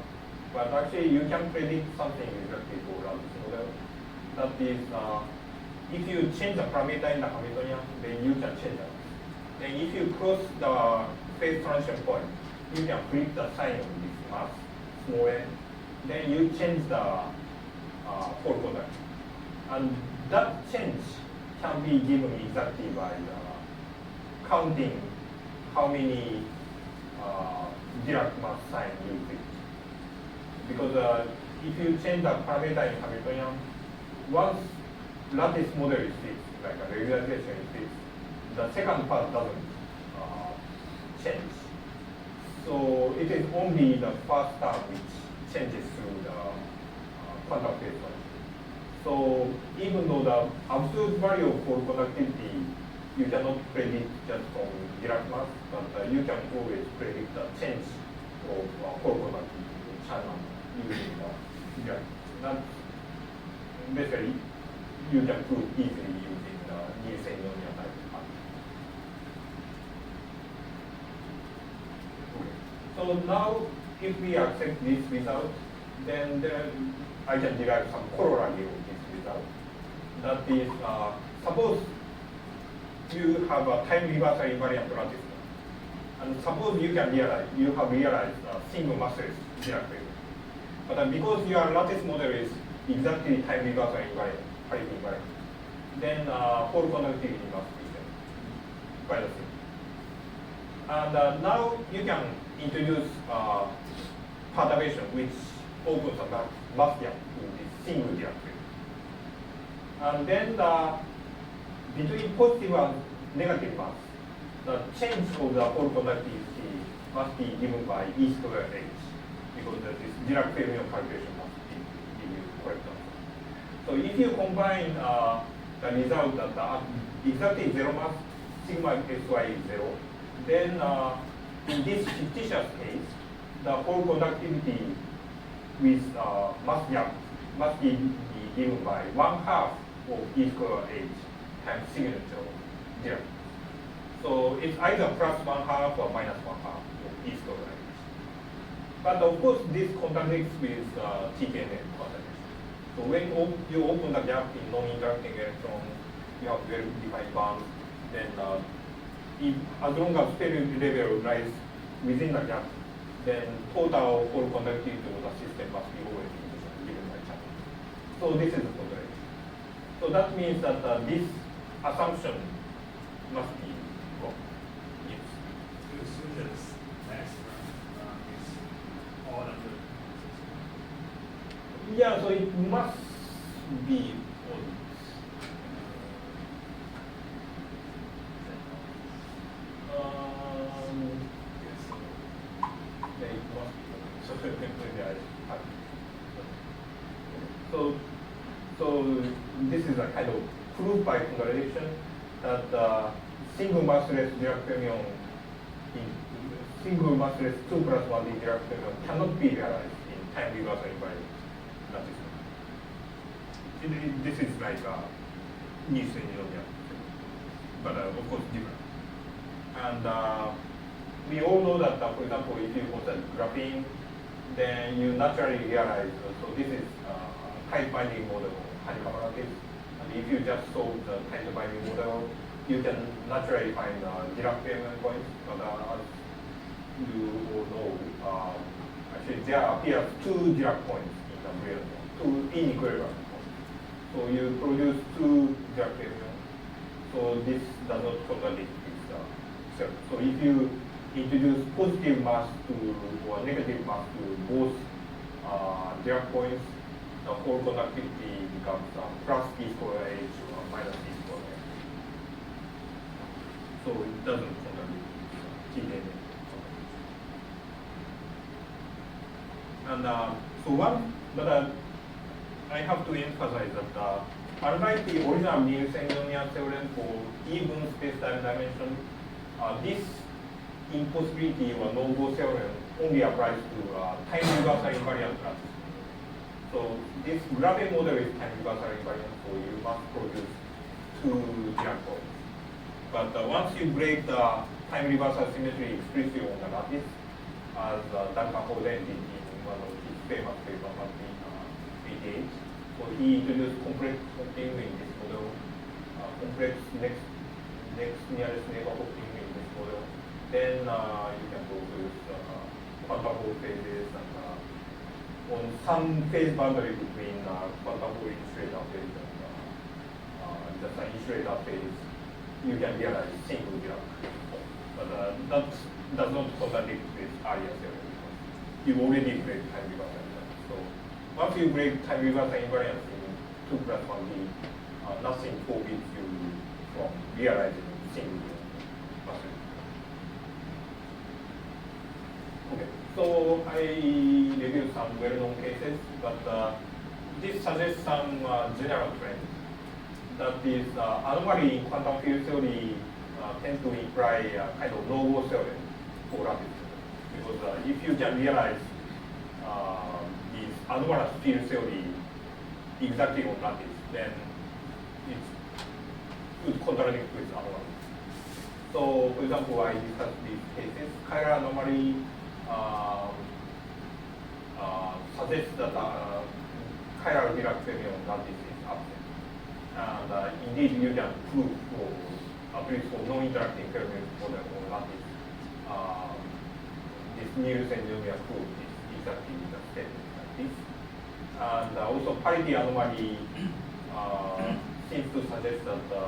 but actually you can predict something exactly for this model. That is, if you change the parameter in the Hamiltonian, then you can change that. Then if you cross the phase transition point, you can flip the sign of this mass, small n. Then you change the pole conductivity. And that change can be given exactly by counting how many Dirac mass sign you pick. Because if you change the parameter in Hamiltonian, once lattice model is fixed, like a regularization is fixed, the second part doesn't change. So it is only the first term which changes through the quantum phase transition. So even though the absolute value of pole conductivity you cannot predict just from Dirac mass, but you can always predict the change of pole conductivity in China using the Dirac. That's basically you can prove easily using the Nielsen-Ionia type pattern. Okay. So now if we accept this result, then I can derive some corollary of this result. That is, suppose you have a time reversal invariant lattice, and suppose you have realized a single massless Dirac wave. But because your lattice model is exactly time reversal invariant, then pole conductivity must be quite the same. And now you can introduce perturbation which opens a mass gap in this single Dirac wave. And then between positive and negative mass, the change of the pole conductivity must be given by E squared H, because this Dirac fermion calculation must be So if you combine the result that exactly zero mass, sigma xy is zero, then in this fictitious case, the whole conductivity with mass gap must be given by 1/2 of E square H times signature of Dirac. So it's either plus 1/2 or minus 1/2 of E square H. But of course, this contradicts with TKNF contradiction. So when you open the gap in non-interacting electron, you have well-defined bands. Then, as long as stereo level lies within the gap, then total whole conductivity of the system must be always given by channel. So this is the contradiction. So that means that this assumption must be wrong. Yes. To assume that this maximum is all under. Yeah, so it must be on. Yes. Yeah, it must be on. So maybe I have. So this is a kind of proof by contradiction that single massless Dirac fermion in single massless 2 plus 1D Dirac fermion cannot be realized in time reversal invariant lattice. This is like a new synonym, but of course different. And we all know that, for example, if you consider graphene, then you naturally realize, so this is tight binding model of Hanikamara lattice. And if you just solve the tight binding model, you can naturally find Dirac fermion points. But as you all know, actually there appears 2 Dirac points in the Brilliant mode, 2 inequivalent points. So you produce 2 Dirac fermion. So this does not contradict this cell. So if you introduce positive mass to or negative mass to both Dirac points, the whole conductivity becomes plus E square H or minus E square H. So it doesn't contradict TKNF. And so one, but I have to emphasize that unlike the original Nielsen-Union theorem for even space-time dimension, this impossibility or no-go theorem only applies to time reversal invariant lattice. So this graphene model is time reversal invariant, so you must produce 2 Dirac points. But once you break the time reversal symmetry explicitly on the lattice, as Duncan Howden did in one of his famous papers back in 88, so he introduced complex hopping in this model, complex next nearest neighbor hopping in this model. Then you can go with quantum Hall phases and on some phase boundary between quantum Hall insulator phase and just an insulator phase, you can realize single Dirac. But that does not contradict with earlier theory because you already break time reversal invariance. So once you break time reversal invariance in 2 plus 1D, nothing forbids you from realizing single Dirac. Okay, so I reviewed some well-known cases, but this suggests some general trend. That is, anomaly in quantum field theory tend to imply a kind of no-go theorem for lattice. Because if you can realize this anomalous field theory exactly on lattice, then it would contradict with anomaly. So, for example, I discussed these cases. Chiral anomaly suggests that chiral Dirac fermion lattice is absent. And indeed, you can prove for, at least for non-interacting fermion model on lattice, this Nielsen-Union proof is exactly the statement like this. And also parity anomaly seems to suggest that the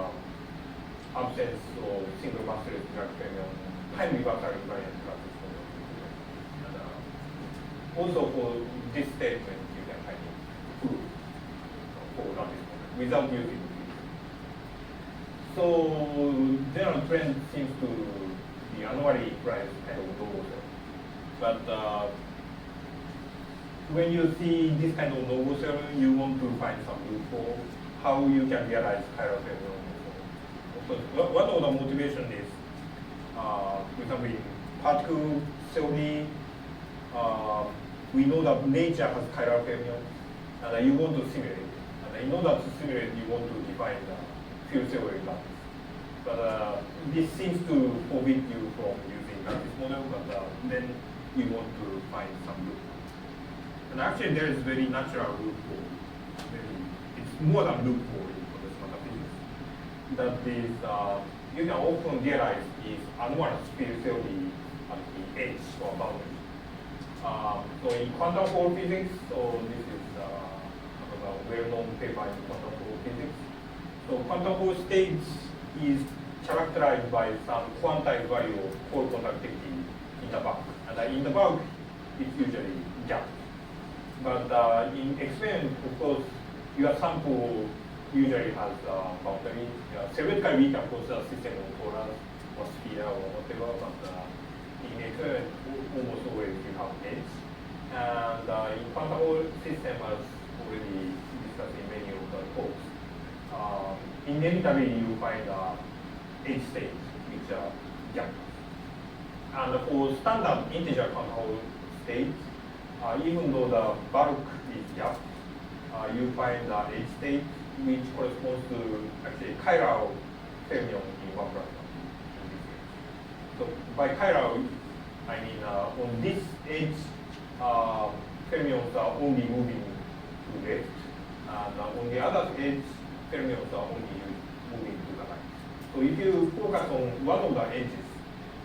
absence of single massless Dirac fermion time reversal invariant lattice model. And also for this statement, you can kind of prove for lattice model without using this. So general trend seems to be anomaly implies kind of no model. But when you see this kind of noble theorem, you want to find some loophole, how you can realize chiral fermion. So one of the motivation is, for example, in particle theory, we know that nature has chiral fermion, and you want to simulate it. And in order to simulate, you want to define the field theory lattice. But this seems to forbid you from using lattice model, but then you want to find some loophole. And actually, there is very natural loophole. It's more than loophole in condensed matter physics. That is, you can often realize is anomalous field theory at the edge or boundary. So in quantum Hall physics, so this is a well-known paper in quantum Hall physics. So quantum Hall states is characterized by some quantized value of Hall conductivity in the bulk. And in the bulk, it's usually gap. But in experiment, of course, your sample usually has boundary. Theoretically, we can consider system of torus or sphere or whatever, but in experiment, almost always you have edge. And in quantum Hall system, as already discussed in many of the talks, inevitably you find edge states which are gap. And for standard integer quantum Hall states, even though the bulk is gap, you find the edge state which corresponds to actually chiral fermion in 1+1 in this case. So by chiral, I mean on this edge, fermions are only moving to left, and on the other edge, fermions are only moving to the right. So if you focus on one of the edges,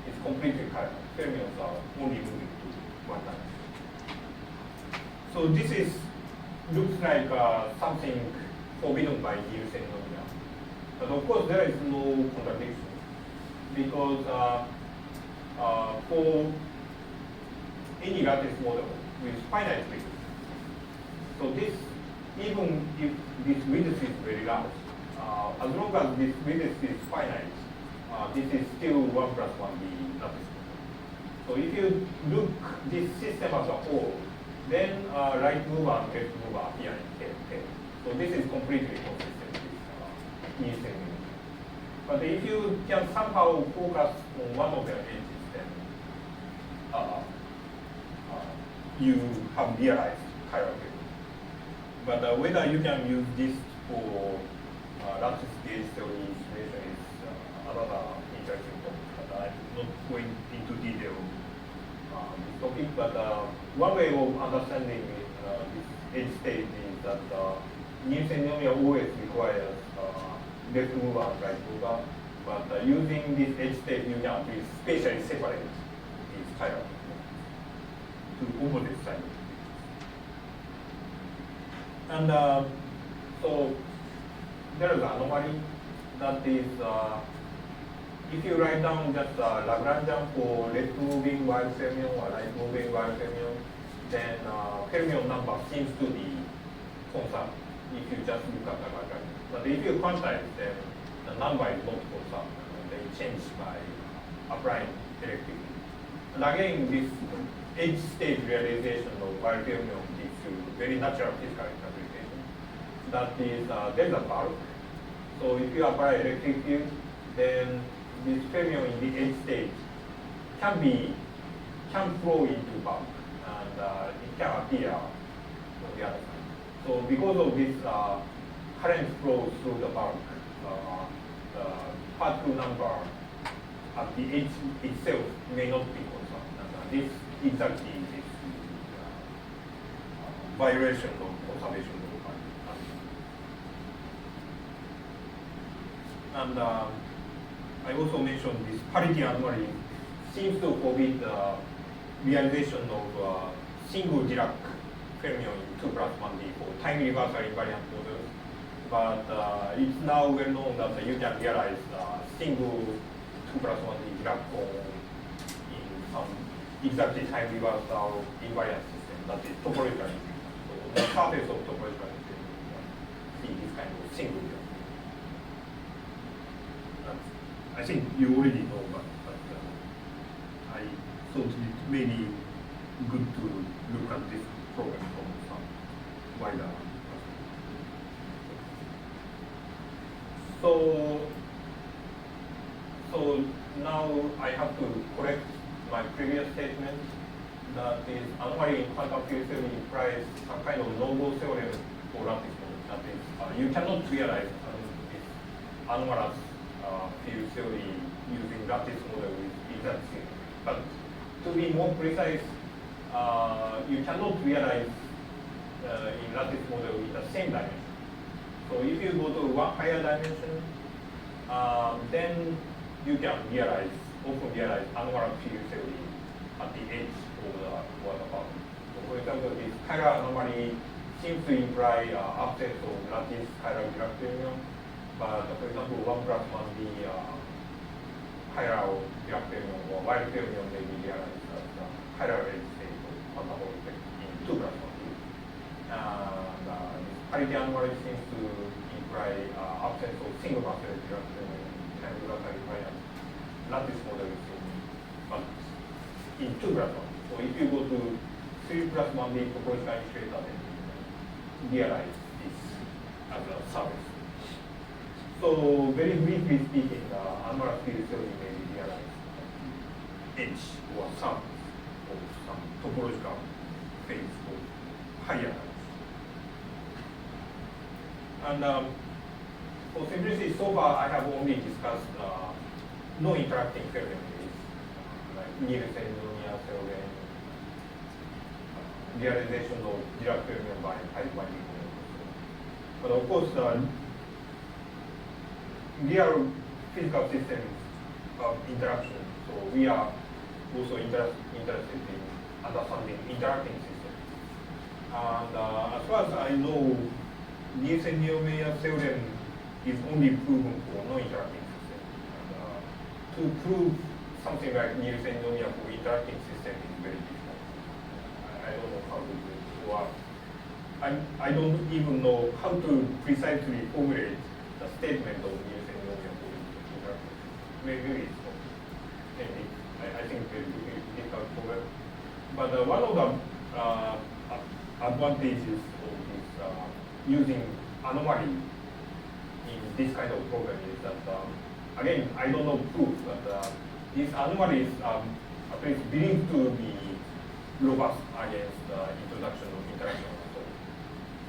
it's completely chiral. Fermions are only moving to one direction. So this is looks like something forbidden by Nielsen nomina. But of course there is no contradiction because for any lattice model with finite width, so this, even if this width is very large, as long as this width is finite, this is still 1+1 the lattice model. So if you look this system as a whole, then right mover and left mover appear in tail. So this is completely consistent with Nielsen. But if you can somehow focus on one of their edges, then you have realized chiral fermion. But whether you can use this for lattice gauge theory estimation is another interesting topic. But I'm not going into detail this topic. But one way of understanding this edge state is that Nielsen nomina always requires left mover and right mover. But using this edge state, you can at least spatially separate these chiral to opposite side. And so there is an anomaly that is, if you write down just Lagrangian for left moving wild fermion or right moving wild fermion, then fermion number seems to be constant if you just look at the Lagrangian. But if you quantize, then the number is not constant. They change by applying electricity. And again, this edge state realization of wild fermion gives you very natural physical interpretation. That is, there is a bulk. So if you apply electric field, then this fermion in the edge state can flow into bulk, and it can appear on the other side. So because of this current flow through the bulk, the particle number at the edge itself may not be constant. And this exactly is violation of conservation of particle. And I also mentioned this parity anomaly seems to forbid the realization of single Dirac fermion in 2+1D for time reversal invariant models. But it's now well known that you can realize single 2+1D Dirac in some exactly time reversal invariant system that is topological. So on the surface of topological system, you can see this kind of single Dirac. I think you already know, but I thought it may be good to look at this problem. So now I have to correct my previous statement. That is, anomaly in quantum field theory implies some kind of no-go theorem for lattice model. That is, you cannot realize this anomalous field theory using lattice model with exact theory. But to be more precise, you cannot realize in lattice model in the same dimension. So if you go to one higher dimension, then you can often realize anomalous field theory at the edge of the water bubble. So for example, this chiral anomaly seems to imply absence of lattice chiral Dirac premium, but for example, 1 plus 1D chiral Dirac premium or wild premium may be realized as the chiral edge state of quantum effect in 2 plus 1D. And this parity anomaly seems to imply absence of single master Dirac premium and requires lattice model in 2 plus 1. So if you go to 3 plus 1D topological illustrator, then you realize this as a surface. So very briefly speaking, anomalous field theory may be realized edge or surface of some topological phase of higher dimension. And for simplicity, so far I have only discussed non-interacting theorem, like Nielsen-Nonia theorem, realization of Dirac premium by binding. But of course, real physical systems of interaction, so we are also interested in understanding interacting systems. And as far as I know, Nielsen-Nonia theorem is only proven for non-interacting systems. And to prove something like Nielsen-Nonia for interacting system is very difficult. I don't know how to do it. Or I don't even know how to precisely formulate the statement of Nielsen-Nonia for interacting system. Maybe it's not. Maybe I think it's very difficult problem. But one of the advantages of this using anomaly in this kind of problem is that, again, I don't know proof, but these anomalies are at least believed to be robust against the introduction of interaction.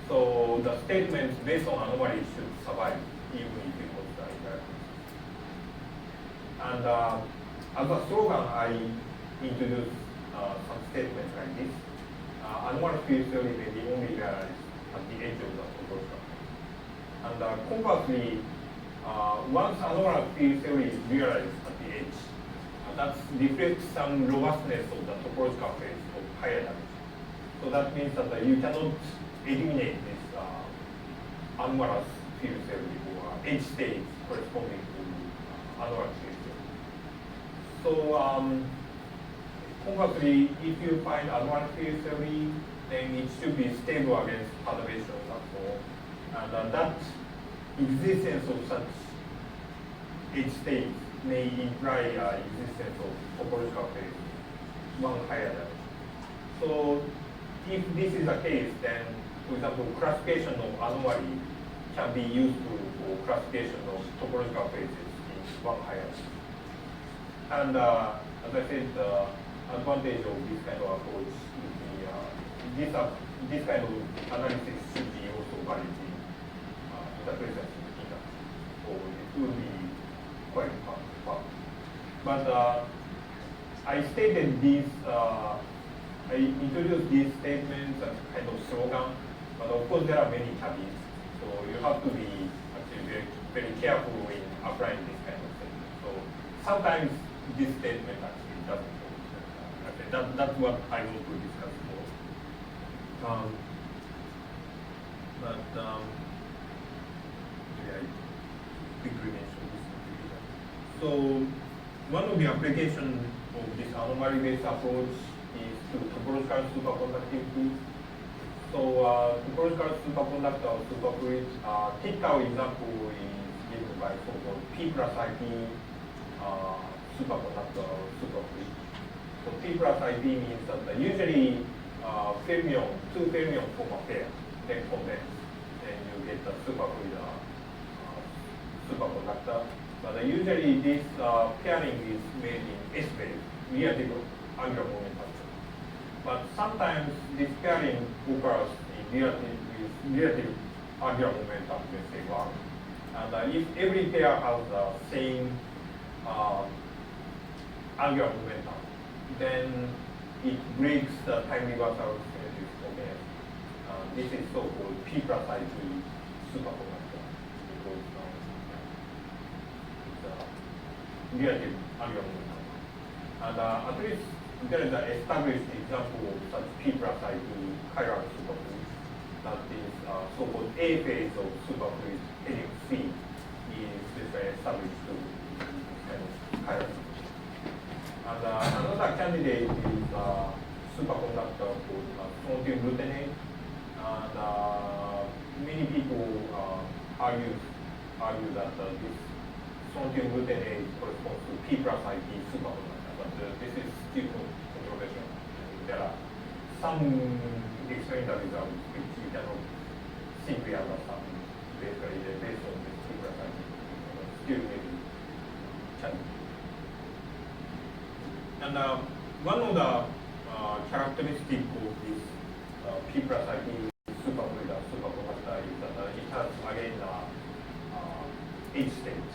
So the statements based on anomalies should survive even if it was the interaction. And as a slogan, I introduced some statements like this. Anomalous field theory may be only realized at the edge of the topological. And conversely, once anomalous field theory is realized at the edge, that reflects some robustness of the topological phase of higher dimension. So that means that you cannot eliminate this anomalous field theory or edge states corresponding to anomalous field theory. So conversely, if you find anomalous field theory, then it should be stable against perturbations and so on. And that existence of such edge states may imply existence of topological phase one higher dimension. So if this is the case, then, for example, classification of anomaly can be useful for classification of topological phases in one higher dimension. And as I said, the advantage of this kind of approach is this kind of analysis should be also valid in the presence of interaction. So it will be quite fun. But I stated these, I introduced these statements as kind of slogan, but of course there are many caveats. So you have to be actually very, very careful in applying this kind of statement. So sometimes this statement actually doesn't work. That's what I want to discuss more. Maybe I quickly mention this. So one of the applications of this anomaly-based approach is to topological superconductivity. So topological superconductor or superfluid, typical example is given by so-called P plus IP superconductor or superfluid. So P plus IP means that usually two fermion form a pair, then condense, and you get the superfluid superconductor. superconductor. But usually this pairing is made in S-phase, relative angular momentum. But sometimes this pairing occurs in relative angular momentum, let's say 1. And if every pair has the same angular momentum, then it breaks the time reversal symmetry coherence. This is so-called P plus IP superconductor, because it's a relative angular momentum. And at least there is an established example of such P plus IP chiral superfluid, that is so-called A phase of superfluid helium-3 is established to this kind of chiral. And another candidate is superconductor called strontium glutenate. And many people argue that this strontium glutenate corresponds to P plus IP superconductor, but this is still controversial. There are some experimental results which we cannot simply understand basically based on this P plus IP, still maybe challenging. And one of the characteristics of this P plus IP superconductor is that it has again H state.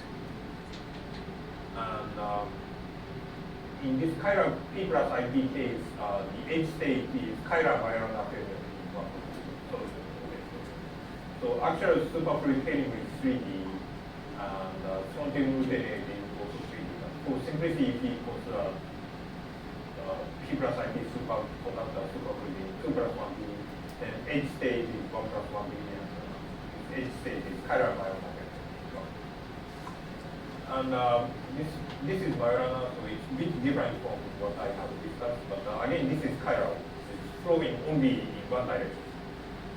And in this chiral P plus IP case, the H state is chiral Majorana fermion in one position. So actual superfluid helium is 3D, and strontium glutenate is also 3D. For simplicity, if we consider P plus IP superconductor superfluid in 2 plus 1B, then H state is 1 plus 1B, and H state is chiral Majorana fermion. And this is Majorana, so it's a bit different from what I have discussed, but again, this is chiral. It's flowing only in one direction.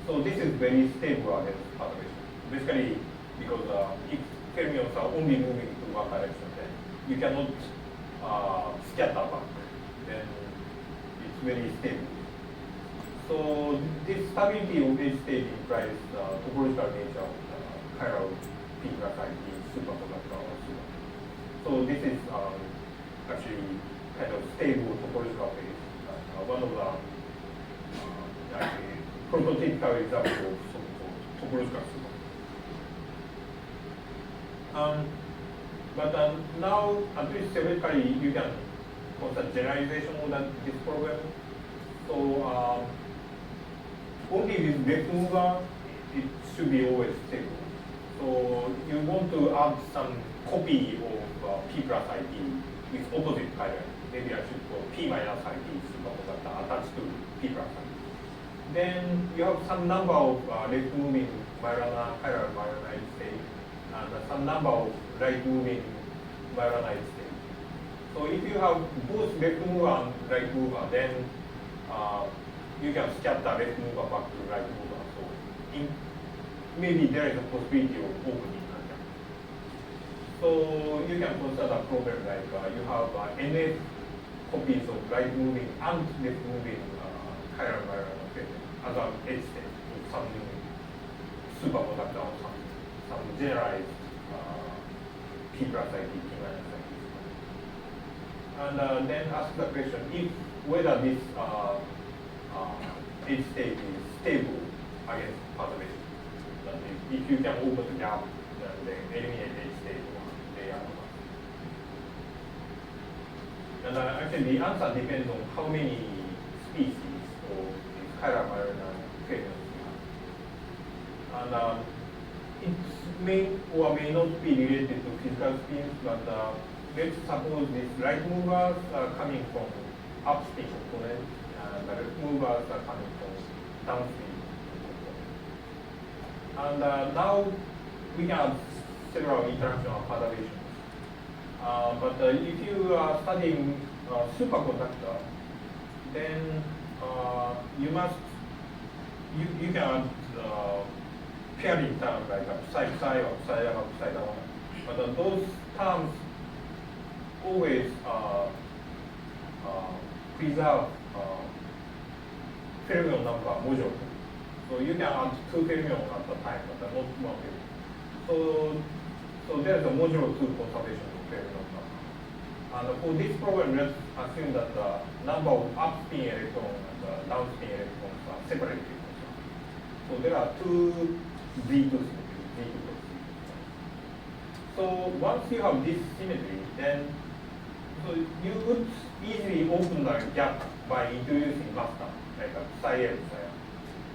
So this is very stable against perturbation. Basically, because if fermions are only moving to one direction, then you cannot scatter back. Then it's very stable. So this stability of H state implies the topological nature of the chiral P plus IP superconductor or super. So this is actually kind of stable topological phase. One of the actually prototypical example of so-called topological super. But now, at least theoretically, you can consider generalization of this problem. So only with left mover, it should be always stable. So you want to add some copy of P plus IP with opposite chiral. Maybe I should call P minus IP superconductor attached to P plus IP. Then you have some number of left moving Majorana chiral Majorana H state and some number of right moving Majorana H state. So if you have both left mover and right mover, then you can scatter left mover back to right mover. So maybe there is a possibility of opening. So you can consider a problem like you have NF copies of right moving and left moving chiral Majorana fermion as an H state with some superconductor or some generalized P plus IP, P minus IP. And then ask the question if whether this H state is stable against perturbation. That is, if you can open the gap, then eliminate H state or they are not. And actually the answer depends on how many species of these chiral Majorana fermions you have. And it may or may not be related to physical spins, but let's suppose these right movers are coming from upspin component, and the left movers are coming from downspin component. And now we can have several interaction of perturbations. But if you are studying superconductor, then you can add pairing terms like psi or psi or psi one. But those terms always preserve fermion number module. So you can add 2 fermions at a time, but not 1 fermion. So there's a modulo 2 conservation of fermion number. And for this problem, let's assume that the number of upspin electrons and the downspin electrons are separated. So there are two Z2 symmetries, Z2 cross Z2. So once you have this symmetry, then so you would easily open the gap by introducing mass term, like a psi L, psi L.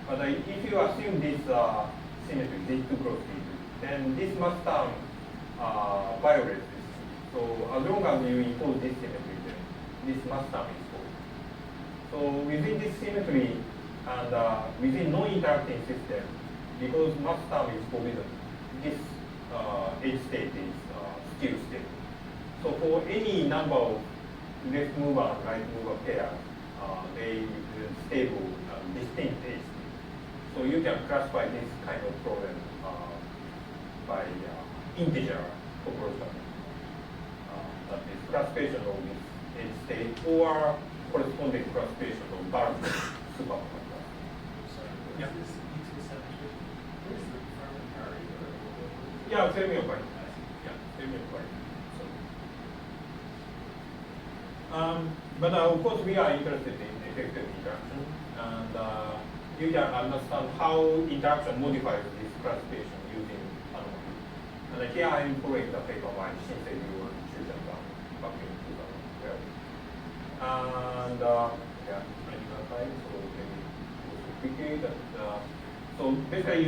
But if you assume this symmetry, Z2 cross Z2, then this mass term violates this. So as long as you impose this symmetry, then this mass term is followed. So within this symmetry and within non-interacting system, because mass term is forbidden, this H state is still stable. So for any number of left mover and right mover pairs, they will stable distinct H state. So you can classify this kind of problem by integer topology. That is classification of this H state or corresponding classification of Barnes superconductor. Yeah. Is this E2 symmetry? Where is the Fermi parity? Yeah, fermion parity. Yeah, fermion parity. But of course, we are interested in effective interaction, and you can understand how interaction modifies this classification using anomaly. And here I am following the paper by Shinsei Ryu and Chuchan back in 2012. And yeah, I need that time, so maybe also quickly that. So basically,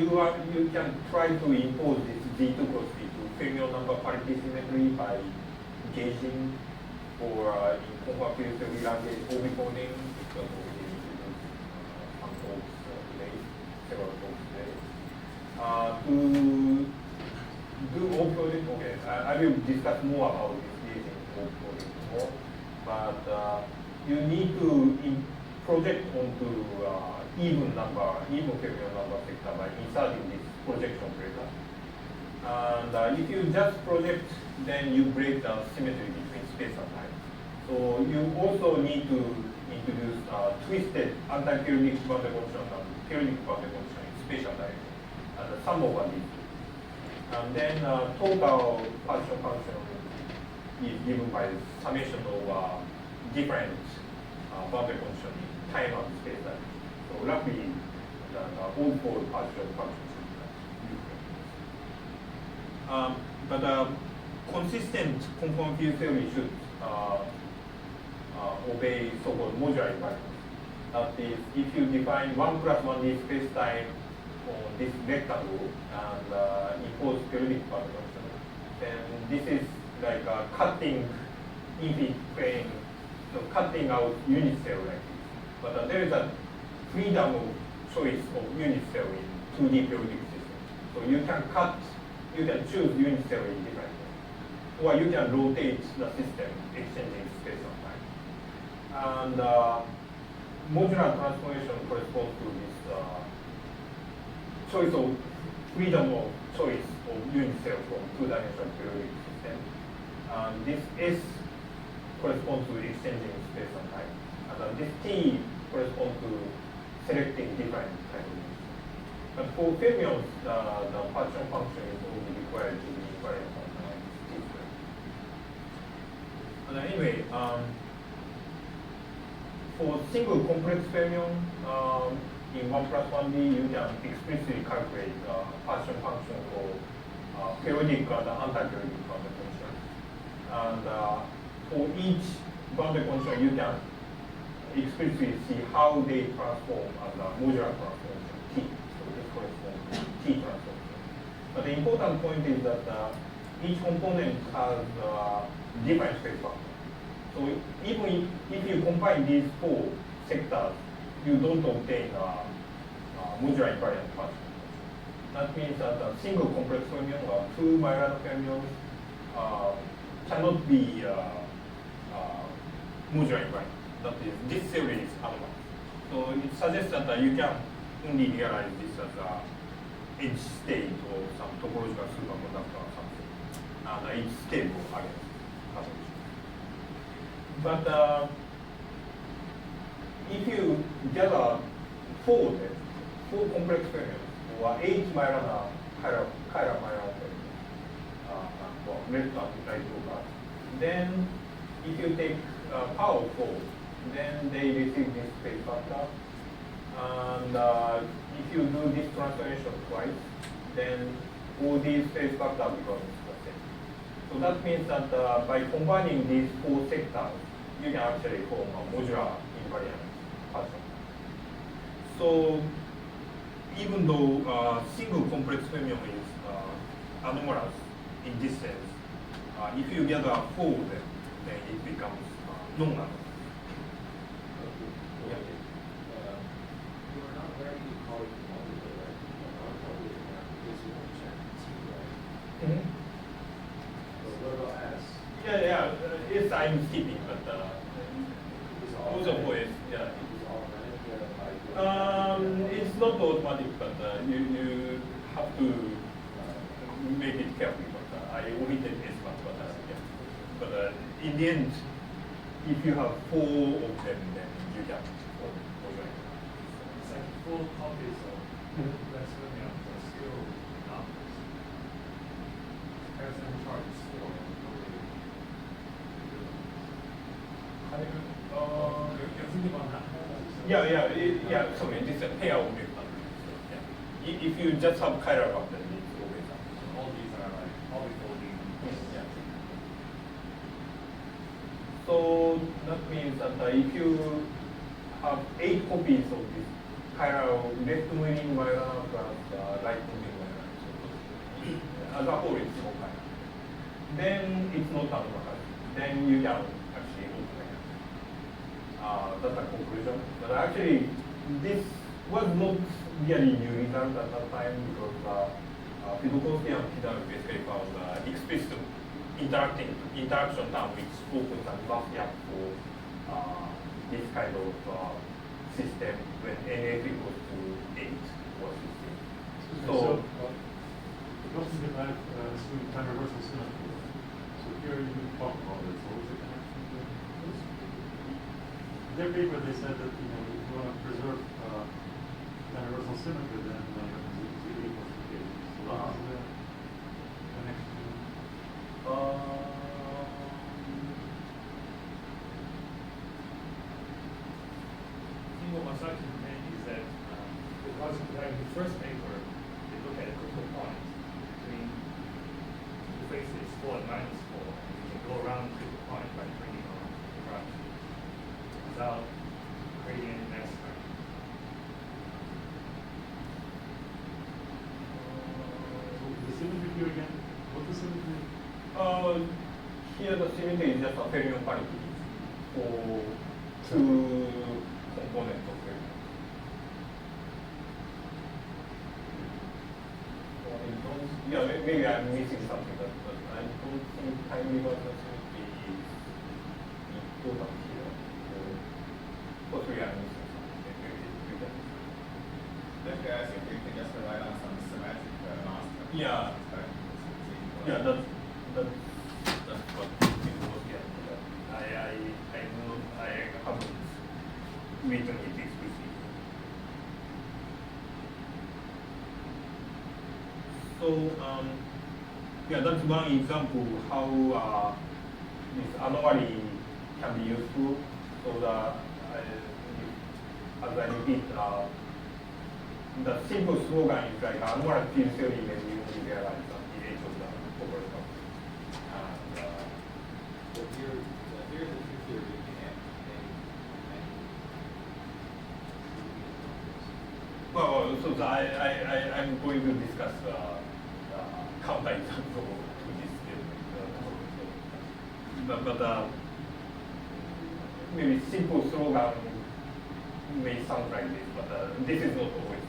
you can try to impose this Z2 cross Z2 fermion number parity symmetry by gauging or in conformal theory language overcoding, because we use some talks today, several talks today. To do overcoding, okay, I will discuss more about this gauging overcoding more, but you need to project onto even fermion number sector by inserting this projection breaker. And if you just project, then you break the symmetry between space and time. So you also need to introduce twisted anti-periodic boundary condition and periodic boundary condition in spatial direction, and the sum over these. And then total partial function is given by summation of different boundary condition in time and space direction. So roughly, the all-four partial functions. But consistent conformal field theory should obey so-called modular invariance. That is, if you define 1 plus 1D space-time on this rectangle and impose periodic boundary condition, then this is like cutting infinite plane, so cutting out unit cell like this. But there is a freedom of choice of unit cell in 2D periodic system. So you can choose unit cell in different ways. Or you can rotate the system exchanging space and time. And modular transformation corresponds to this choice of freedom of choice of unit cell from two-dimensional periodic system. And this S corresponds to exchanging space and time. And this T corresponds to selecting different kind of units. But for fermions, the partial function is only required to be invariant on T squared. And anyway, for single complex fermion in 1 plus 1D, you can explicitly calculate partial function for periodic and anti-periodic boundary condition. And for each boundary condition, you can explicitly see how they transform as a modular transformation T. So this corresponds to T transformation. But the important point is that each component has different space factor. So even if you combine these 4 sectors, you don't obtain modular invariant partial. That means that a single complex fermion or 2 Majorana fermions cannot be modular invariant. That is, this theory is anomaly. So it suggests that you can only realize this as a edge state or some topological superconductor or something, and it's stable against convolution. But if you gather 4 complex fermions or 8 Majorana chiral Majorana fermions, well, left and right over. Then if you take power 4, then they receive this space factor. And if you do this transformation twice, then all these space factor becomes the same. So that means that by combining these 4 sectors, you can actually form a modular invariant pattern. So even though single complex fermion is anomalous in this sense, if you gather 4 of them, then it becomes non-anomalous. Yeah. You are not ready to call it modular, right? Non-modular is one check T, right? Mm-hmm. But what about S? Yeah. Yes, I'm skipping, but It's also for S, yeah. It's automatic by It's not automatic, but you have to make it carefully. But I omitted S one, but yeah. But in the end, if you have 4 of them, then you can form modular. It's like full copies of complex fermion are still anomalous. Harrison charge is 4. You're thinking about that. Yeah. Sorry, this is a pair of vectors. So, yeah. If you just have chiral vector, then it's always up. All these are like always folding. Yeah. So that means that if you have 8 copies of this chiral left-moving minor plus right-moving minor, so as a whole it's small chiral, then it's not anomalous. Then you can actually automate. That's a conclusion. But actually, this was not really new result at that time because Fibonacci and Kidal basically found explicit interaction term which opens a buffer gap for this kind of system when NF equals to 8 or 16. So, the question that I have is time reversal symmetry. So here you talk about it. So what's the connection to this? In their paper, they said that if you want to preserve time reversal symmetry, then you have Z equals to K. So what's the connection? What Masaki meant is that because in the first paper, they look at a critical point between the faces 4 and -4, and you can go around the critical point by bringing on the brush without creating any mass current. So the symmetry here again, what's the symmetry? here the symmetry is just a fermion parity for 2 components of fermion. Yeah, maybe I'm missing something, but I don't think time reversal symmetry is important here. Possibly I'm missing something. Maybe you can. Actually, I think we can just rely on some symmetric master. Yeah. Yeah, that's what it was. Yeah. I know I haven't written it explicitly. So yeah, that's one example how this anomaly can be useful. So that as I repeat, the simple slogan is like anomalous field theory when you only realize the edge of the operator. And But here, here's the true theory you can't well, so I'm going to discuss counter example to this statement. But maybe simple slogan may sound like this, but this is not always.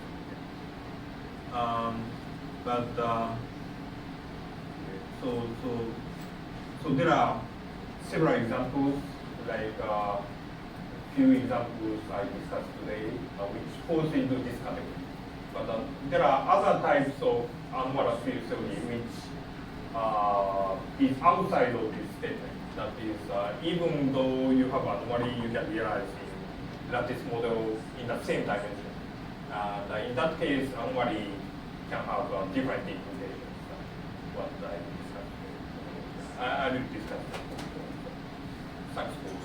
So there are several examples, like few examples I discussed today, which falls into this category. But there are other types of anomalous field theory which is outside of this statement. That is, even though you have anomaly, you can realize in lattice model in the same dimension. And in that case, anomaly can have different implications than what I discussed today. I will discuss that. Thanks for